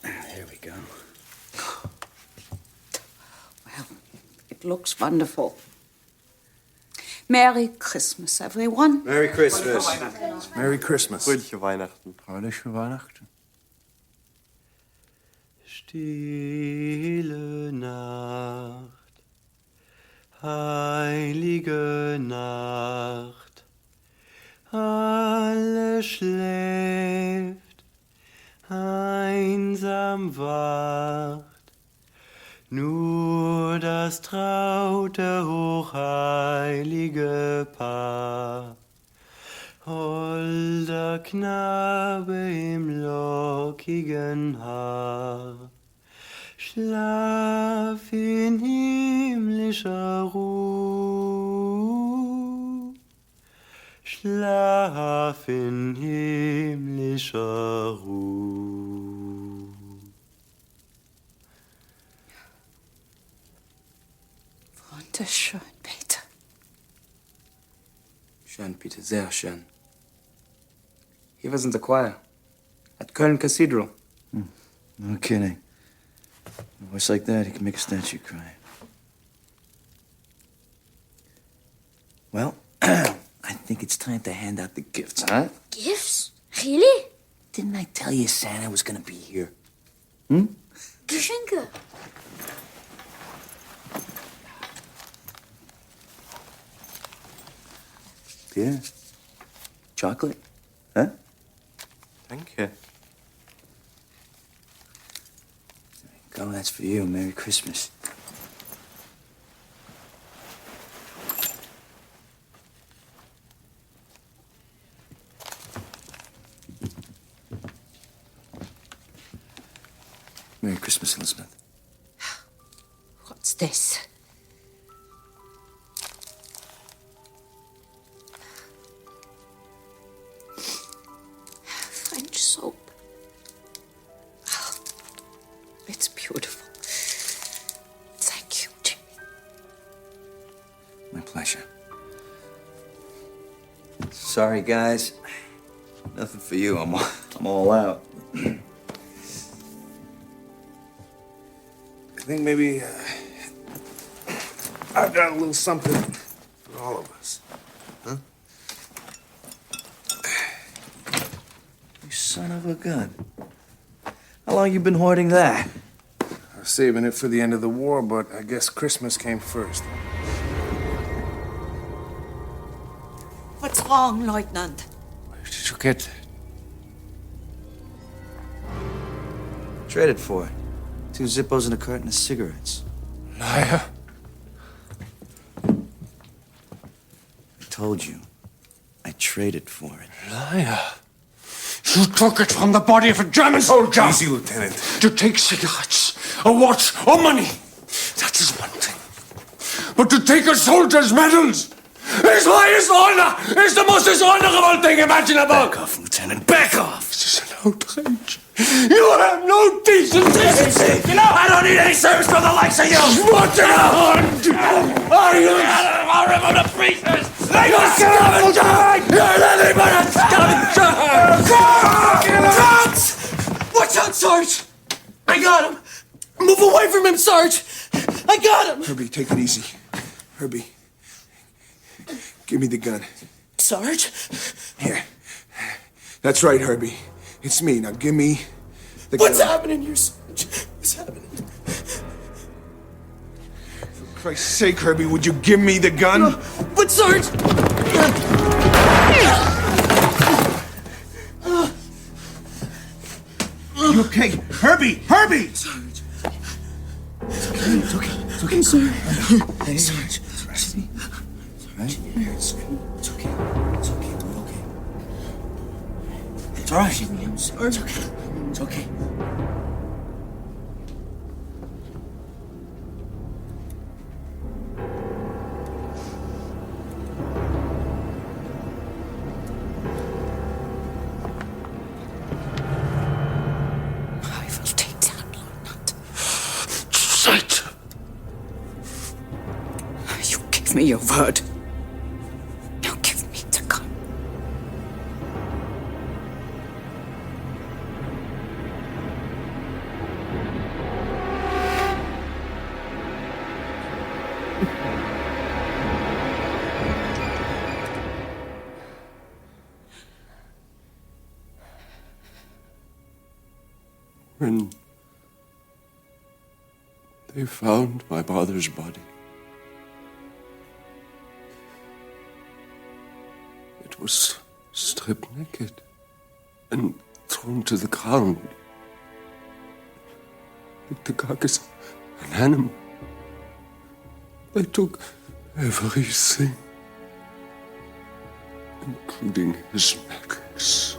Speaker 8: There we go.
Speaker 2: Well, it looks wonderful. Merry Christmas, everyone.
Speaker 6: Merry Christmas.
Speaker 5: Merry Christmas.
Speaker 10: Fröhliche Weihnachten.
Speaker 9: Fröhliche Weihnachten.
Speaker 10: Stille Nacht, heilige Nacht, alles schläft, einsam wacht, nur das traute hochheilige Paar. Holder Knabe im lockigen Haar, schlaf in himmlischer Ruh, schlaf in himmlischer Ruh.
Speaker 2: Wunderschön, Peter.
Speaker 8: Schön, Peter, sehr schön. He was in the choir at Köln Cathedral.
Speaker 6: No kidding. A voice like that, he can make a statue cry. Well, I think it's time to hand out the gifts, huh?
Speaker 3: Gifts? Really?
Speaker 6: Didn't I tell you Santa was gonna be here?
Speaker 3: Geschenke.
Speaker 6: Here. Chocolate? Huh?
Speaker 10: Thank you.
Speaker 6: Go, that's for you. Merry Christmas. Merry Christmas, Elizabeth.
Speaker 2: What's this? French soap. Oh, it's beautiful. Thank you, Jimmy.
Speaker 6: My pleasure. Sorry, guys. Nothing for you. I'm all out.
Speaker 5: I think maybe I've got a little something for all of us. Huh?
Speaker 6: You son of a gun. How long you been hoarding that?
Speaker 5: I was saving it for the end of the war, but I guess Christmas came first.
Speaker 2: What's wrong, Lieutenant?
Speaker 1: Where did you get that?
Speaker 6: Traded for it. 2 Zippos and a carton of cigarettes.
Speaker 1: Liar.
Speaker 6: I told you. I traded for it.
Speaker 1: Liar. You took it from the body of a German soldier.
Speaker 5: Easy, Lieutenant.
Speaker 1: To take cigarettes, a watch, or money. That is one thing. But to take a soldier's medals, his highest honor, is the most dishonorable thing imaginable.
Speaker 6: Back off, Lieutenant. Back off!
Speaker 1: This is an outrage. You have no decency.
Speaker 6: You know, I don't need any service from the likes of you!
Speaker 1: What the hell are you?
Speaker 6: I'll rip them to pieces!
Speaker 1: You're scavenger! You're nothing but a scavenger!
Speaker 6: Watch out, Sarge! I got him! Move away from him, Sarge! I got him!
Speaker 5: Herbie, take it easy. Herbie, give me the gun.
Speaker 6: Sarge?
Speaker 5: Here. That's right, Herbie. It's me. Now give me the
Speaker 6: What's
Speaker 5: gun.
Speaker 6: happening here, Sarge? What's happening?
Speaker 5: For Christ's sake, Herbie, would you give me the gun?
Speaker 6: But Sarge!
Speaker 5: You okay? Herbie! Herbie!
Speaker 6: Sarge. It's okay. It's okay. It's okay. Sarge. Hey, Sarge. It's right. See? It's all right. It's okay. It's okay. It's okay. Do it okay. It's all right. Sarge. It's okay. It's okay.
Speaker 2: Give me your word. Now give me the gun.
Speaker 9: When they found my mother's body, it was stripped naked and thrown to the ground. Like the carcass of an animal. They took everything, including his necklace.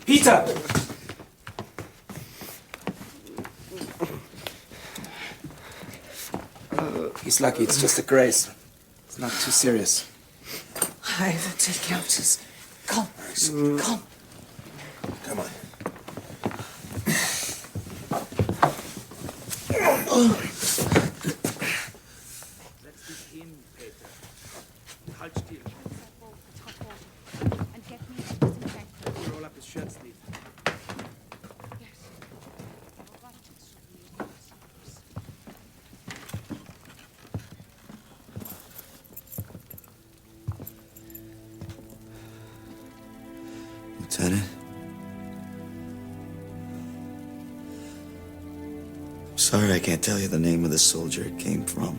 Speaker 8: Peter! He's lucky. It's just a graze. It's not too serious.
Speaker 2: I will take care of this. Come. Come.
Speaker 5: Come on.
Speaker 4: Setz dich hin, Peter. Halt still. Roll up his shirt sleeve.
Speaker 6: Sorry I can't tell you the name of the soldier it came from.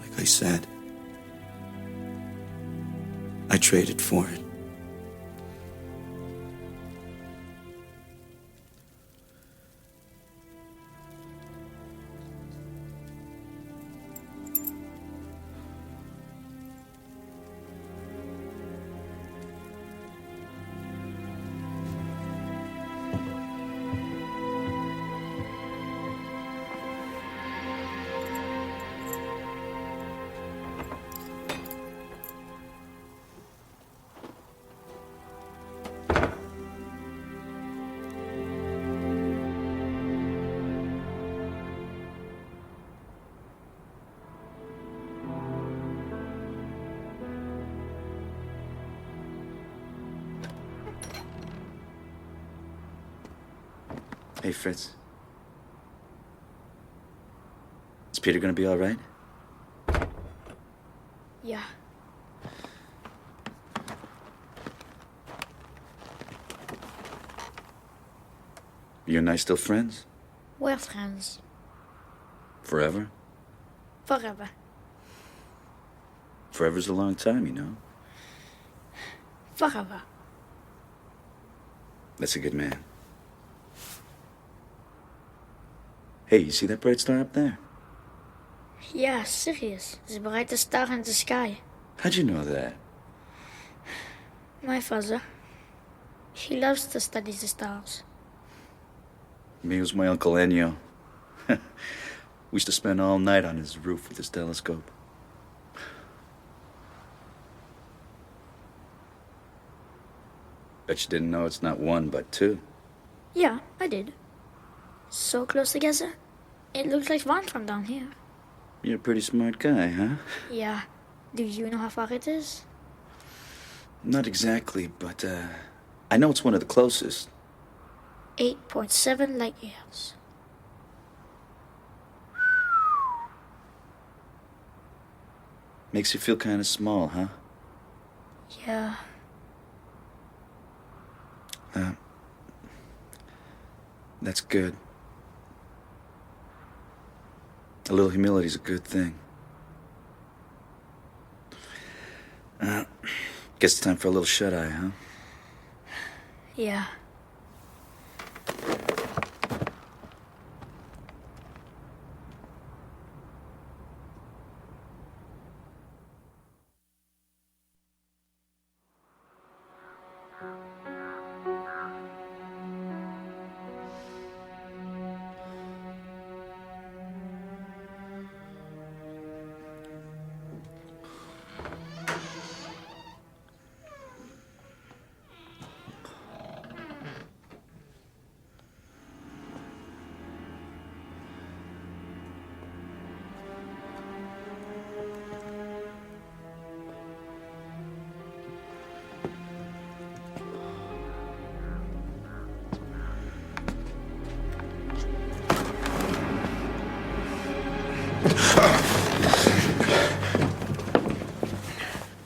Speaker 6: Like I said, I traded for it.
Speaker 11: Hey, Fritz. Is Peter gonna be all right?
Speaker 3: Yeah.
Speaker 11: You and I still friends?
Speaker 3: We're friends.
Speaker 11: Forever?
Speaker 3: Forever.
Speaker 11: Forever's a long time, you know.
Speaker 3: Forever.
Speaker 11: That's a good man. Hey, you see that bright star up there?
Speaker 3: Yeah, serious. The brightest star in the sky.
Speaker 11: How'd you know that?
Speaker 3: My father. He loves to study the stars.
Speaker 11: Me was my Uncle Ennio. We used to spend all night on his roof with his telescope. Bet you didn't know it's not one, but two.
Speaker 3: Yeah, I did. So close together. It looks like one from down here.
Speaker 11: You're a pretty smart guy, huh?
Speaker 3: Yeah. Do you know how far it is?
Speaker 11: Not exactly, but I know it's one of the closest.
Speaker 3: 8.7 light years.
Speaker 11: Makes you feel kind of small, huh?
Speaker 3: Yeah.
Speaker 11: That's good. A little humility's a good thing. Guess it's time for a little shut-eye, huh?
Speaker 3: Yeah.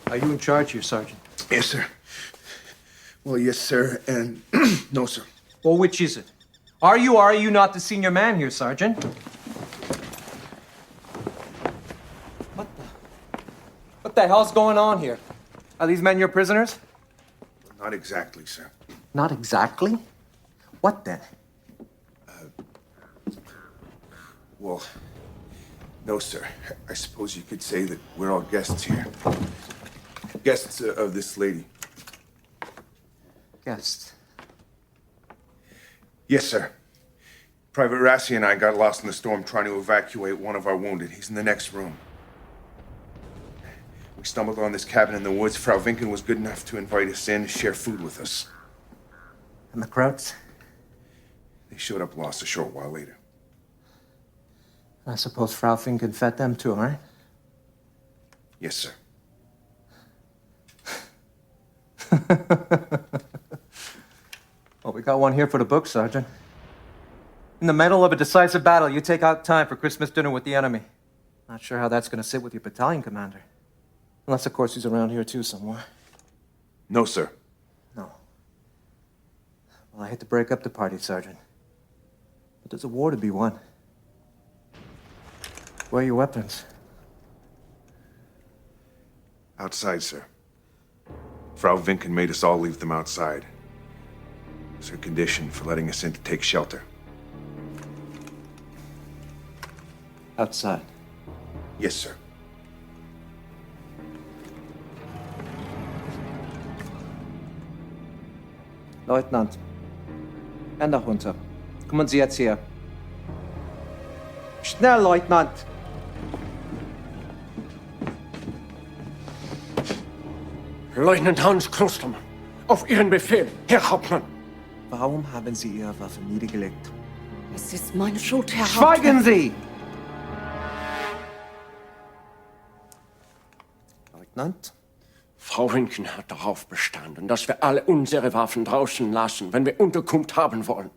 Speaker 9: Are you in charge here, Sergeant?
Speaker 5: Yes, sir. Well, yes, sir, and no, sir.
Speaker 12: Well, which is it? Are you or are you not the senior man here, Sergeant? What the hell's going on here? Are these men your prisoners?
Speaker 5: Not exactly, sir.
Speaker 12: Not exactly? What then?
Speaker 5: Well, no, sir. I suppose you could say that we're all guests here. Guests of this lady.
Speaker 12: Guests?
Speaker 5: Yes, sir. Private Rassi and I got lost in the storm trying to evacuate one of our wounded. He's in the next room. We stumbled on this cabin in the woods. Frau Vincken was good enough to invite us in to share food with us.
Speaker 12: And the Krauts?
Speaker 5: They showed up lost a short while later.
Speaker 12: I suppose Frau Vincken fed them too, right?
Speaker 5: Yes, sir.
Speaker 12: Well, we got one here for the book, Sergeant. In the middle of a decisive battle, you take out time for Christmas dinner with the enemy. Not sure how that's going to sit with your battalion commander. Unless, of course, he's around here too somewhere.
Speaker 5: No, sir.
Speaker 12: No. Well, I had to break up the party, Sergeant. But there's a war to be won. Where are your weapons?
Speaker 5: Outside, sir. Frau Vincken made us all leave them outside. It's her condition for letting us in to take shelter.
Speaker 12: Outside?
Speaker 5: Yes, sir.
Speaker 12: Leutnant. Hände runter. Kommen Sie jetzt her. Schnell, Leutnant!
Speaker 9: Leutnant Hans Klostermann, auf Ihren Befehl, Herr Hauptmann.
Speaker 12: Warum haben Sie Ihre Waffe niedergelegt?
Speaker 2: Es ist meine Schuld, Herr
Speaker 12: Schweigen Sie! Leutnant?
Speaker 9: Frau Vincken hat darauf bestanden, dass wir alle unsere Waffen draußen lassen, wenn wir Unterkunft haben wollen.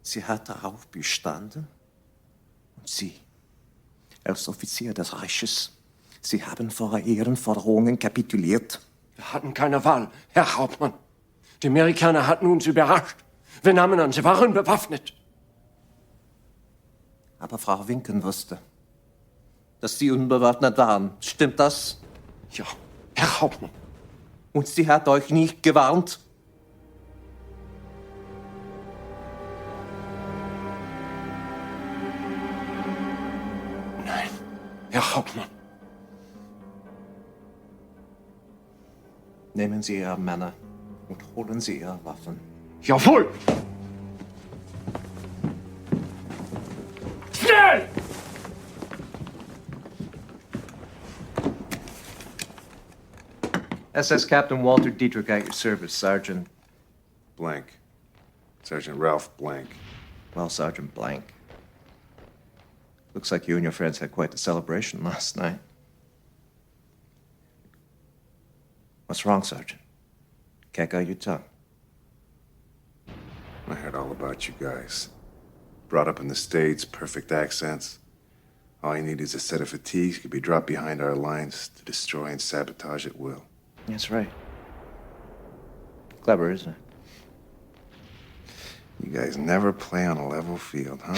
Speaker 12: Sie hat darauf bestanden? Und Sie, als Offizier des Reiches, Sie haben vor Ihren Forderungen kapituliert?
Speaker 9: Wir hatten keine Wahl, Herr Hauptmann. Die Amerikaner hatten uns überrascht. Wir nahmen an, sie waren bewaffnet.
Speaker 12: Aber Frau Vincken wusste, dass Sie unbewaffnet waren. Stimmt das?
Speaker 9: Ja, Herr Hauptmann.
Speaker 12: Und sie hat euch nicht gewarnt?
Speaker 9: Nein, Herr Hauptmann.
Speaker 12: Nehmen Sie Ihre Männer und holen Sie Ihre Waffen.
Speaker 9: Jawohl! Schnell!
Speaker 12: SS Captain Walter Dietrich at your service, Sergeant.
Speaker 5: Blank. Sergeant Ralph Blank.
Speaker 12: Well, Sergeant Blank. Looks like you and your friends had quite the celebration last night. What's wrong, Sergeant? Can't go your tongue.
Speaker 5: I heard all about you guys. Brought up in the States, perfect accents. All you need is a set of fatigues could be dropped behind our lines to destroy and sabotage at will.
Speaker 12: That's right. Clever, isn't it?
Speaker 5: You guys never play on a level field, huh?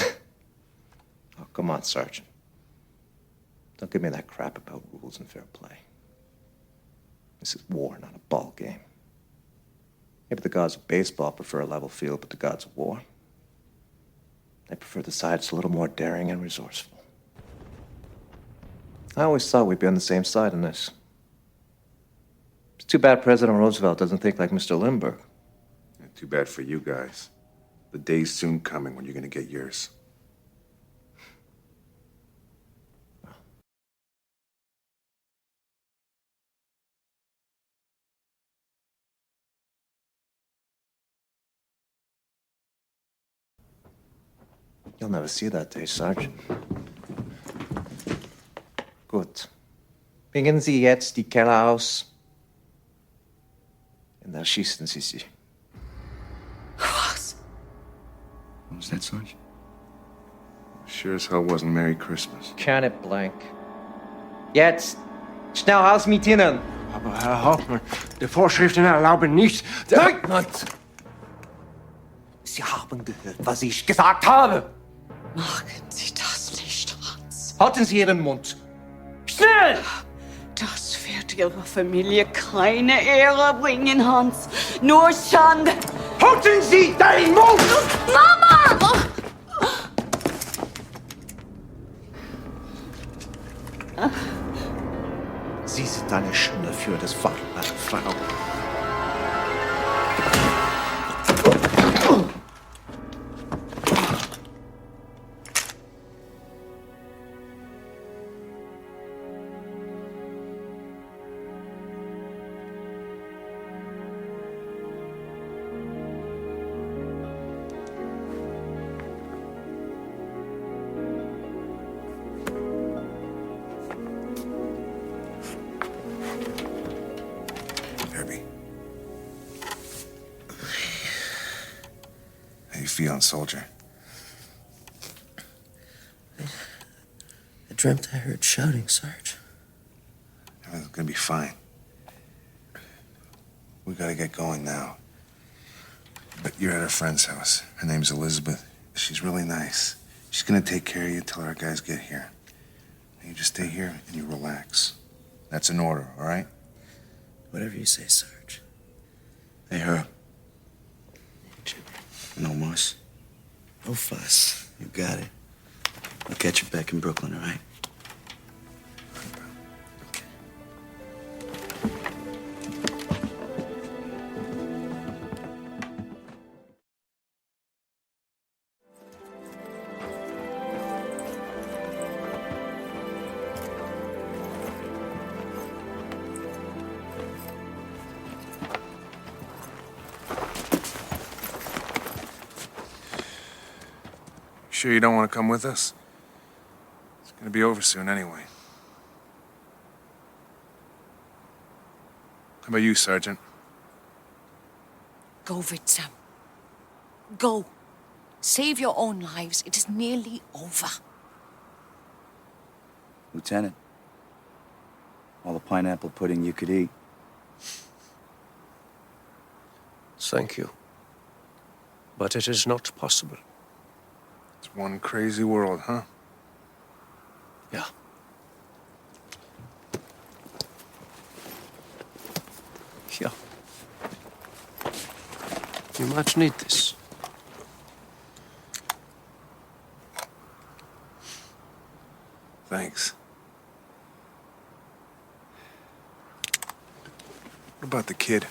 Speaker 12: Oh, come on, Sergeant. Don't give me that crap about rules and fair play. This is war, not a ball game. Maybe the gods of baseball prefer a level field, but the gods of war, they prefer the sides a little more daring and resourceful. I always thought we'd be on the same side in this. It's too bad President Roosevelt doesn't think like Mr. Lindbergh.
Speaker 5: Too bad for you guys. The day's soon coming when you're gonna get yours.
Speaker 12: You'll never see that day, Sergeant. Gut. Bringen Sie jetzt die Keller aus. Und erschießen Sie sie.
Speaker 2: Was?
Speaker 5: What was that, Sarge? Sure as hell wasn't Merry Christmas.
Speaker 12: Can it blank. Jetzt! Schnell raus mit Ihnen!
Speaker 9: Aber Herr Hauptmann, die Vorschriften erlauben nicht...
Speaker 12: Leutnant! Sie haben gehört, was ich gesagt habe!
Speaker 2: Machen Sie das nicht, Hans.
Speaker 12: Halten Sie Ihren Mund! Schnell!
Speaker 2: Das wird Ihrer Familie keine Ehre bringen, Hans. Nur Schande.
Speaker 12: Halten Sie deinen Mund!
Speaker 2: Mama!
Speaker 12: Sie sind eine Schande für das Vaterland, Frau.
Speaker 5: Feeling, soldier?
Speaker 13: I dreamt I heard shouting, Sarge.
Speaker 5: Everything's gonna be fine. we gotta get going now. But you're at her friend's house. Her name's Elisabeth. She's really nice. She's gonna take care of you till our guys get here. You just stay here and you relax. That's an order, all right?
Speaker 6: Whatever you say, Sarge. Hey, Herb. No muss. No fuss. You got it. I'll catch you back in Brooklyn, all right?
Speaker 5: Sure you don't want to come with us? It's gonna be over soon anyway. How about you, Sergeant?
Speaker 13: Go, Fritz. Go. Save your own lives. It is nearly over.
Speaker 11: Lieutenant, all the pineapple pudding you could eat.
Speaker 9: Thank you. But it is not possible.
Speaker 5: It's one crazy world, huh?
Speaker 9: Yeah. Here. You might need this.
Speaker 5: Thanks. What about the kid?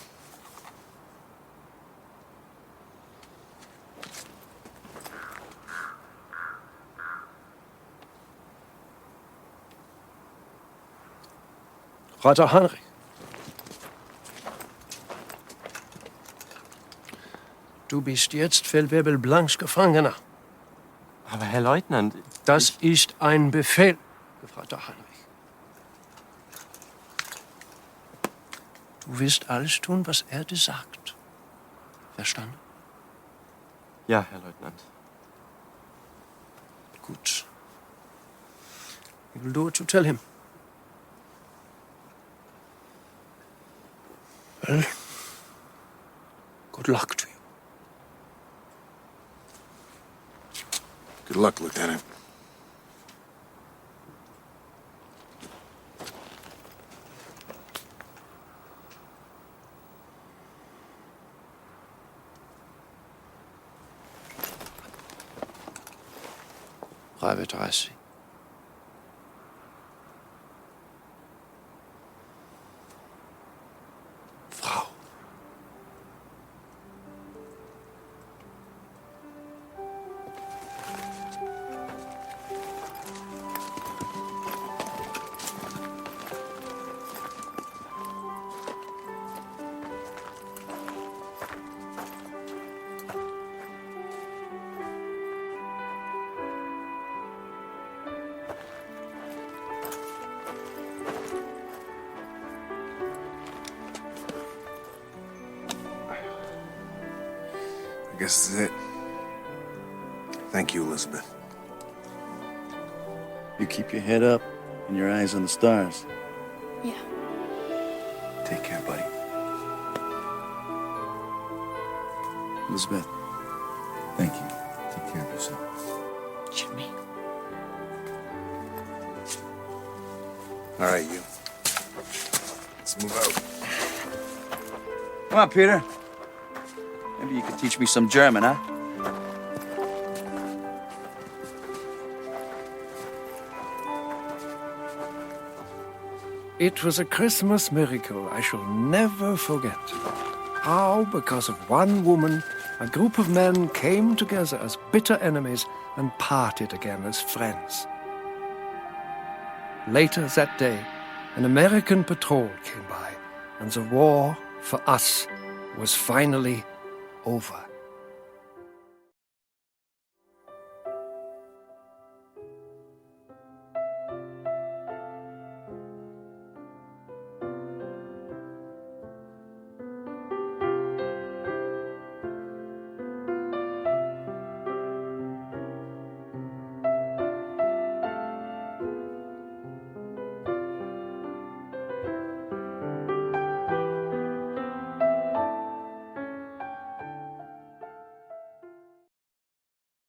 Speaker 9: Vater Heinrich. Du bist jetzt Feldwebel Blancs Gefangener.
Speaker 10: Aber Herr Leutnant...
Speaker 9: Das ist ein Befehl, Vater Heinrich. Du wirst alles tun, was er dir sagt. Verstanden?
Speaker 10: Ja, Herr Leutnant.
Speaker 9: Gut. You will do what you tell him. Well, good luck to you.
Speaker 5: Good luck, Lieutenant.
Speaker 9: Private Reise. Frau.
Speaker 5: I guess this is it. Thank you, Elisabeth.
Speaker 11: You keep your head up and your eyes on the stars.
Speaker 3: Yeah.
Speaker 5: Take care, buddy.
Speaker 11: Elizabeth, thank you.
Speaker 5: Take care of yourself.
Speaker 13: Jimmy.
Speaker 5: All right, you. Let's move out.
Speaker 11: Come on, Peter. Maybe you could teach me some German, huh?
Speaker 1: It was a Christmas miracle I shall never forget. How, because of one woman, a group of men came together as bitter enemies and parted again as friends. Later that day, an American patrol came by, and the war for us was finally over.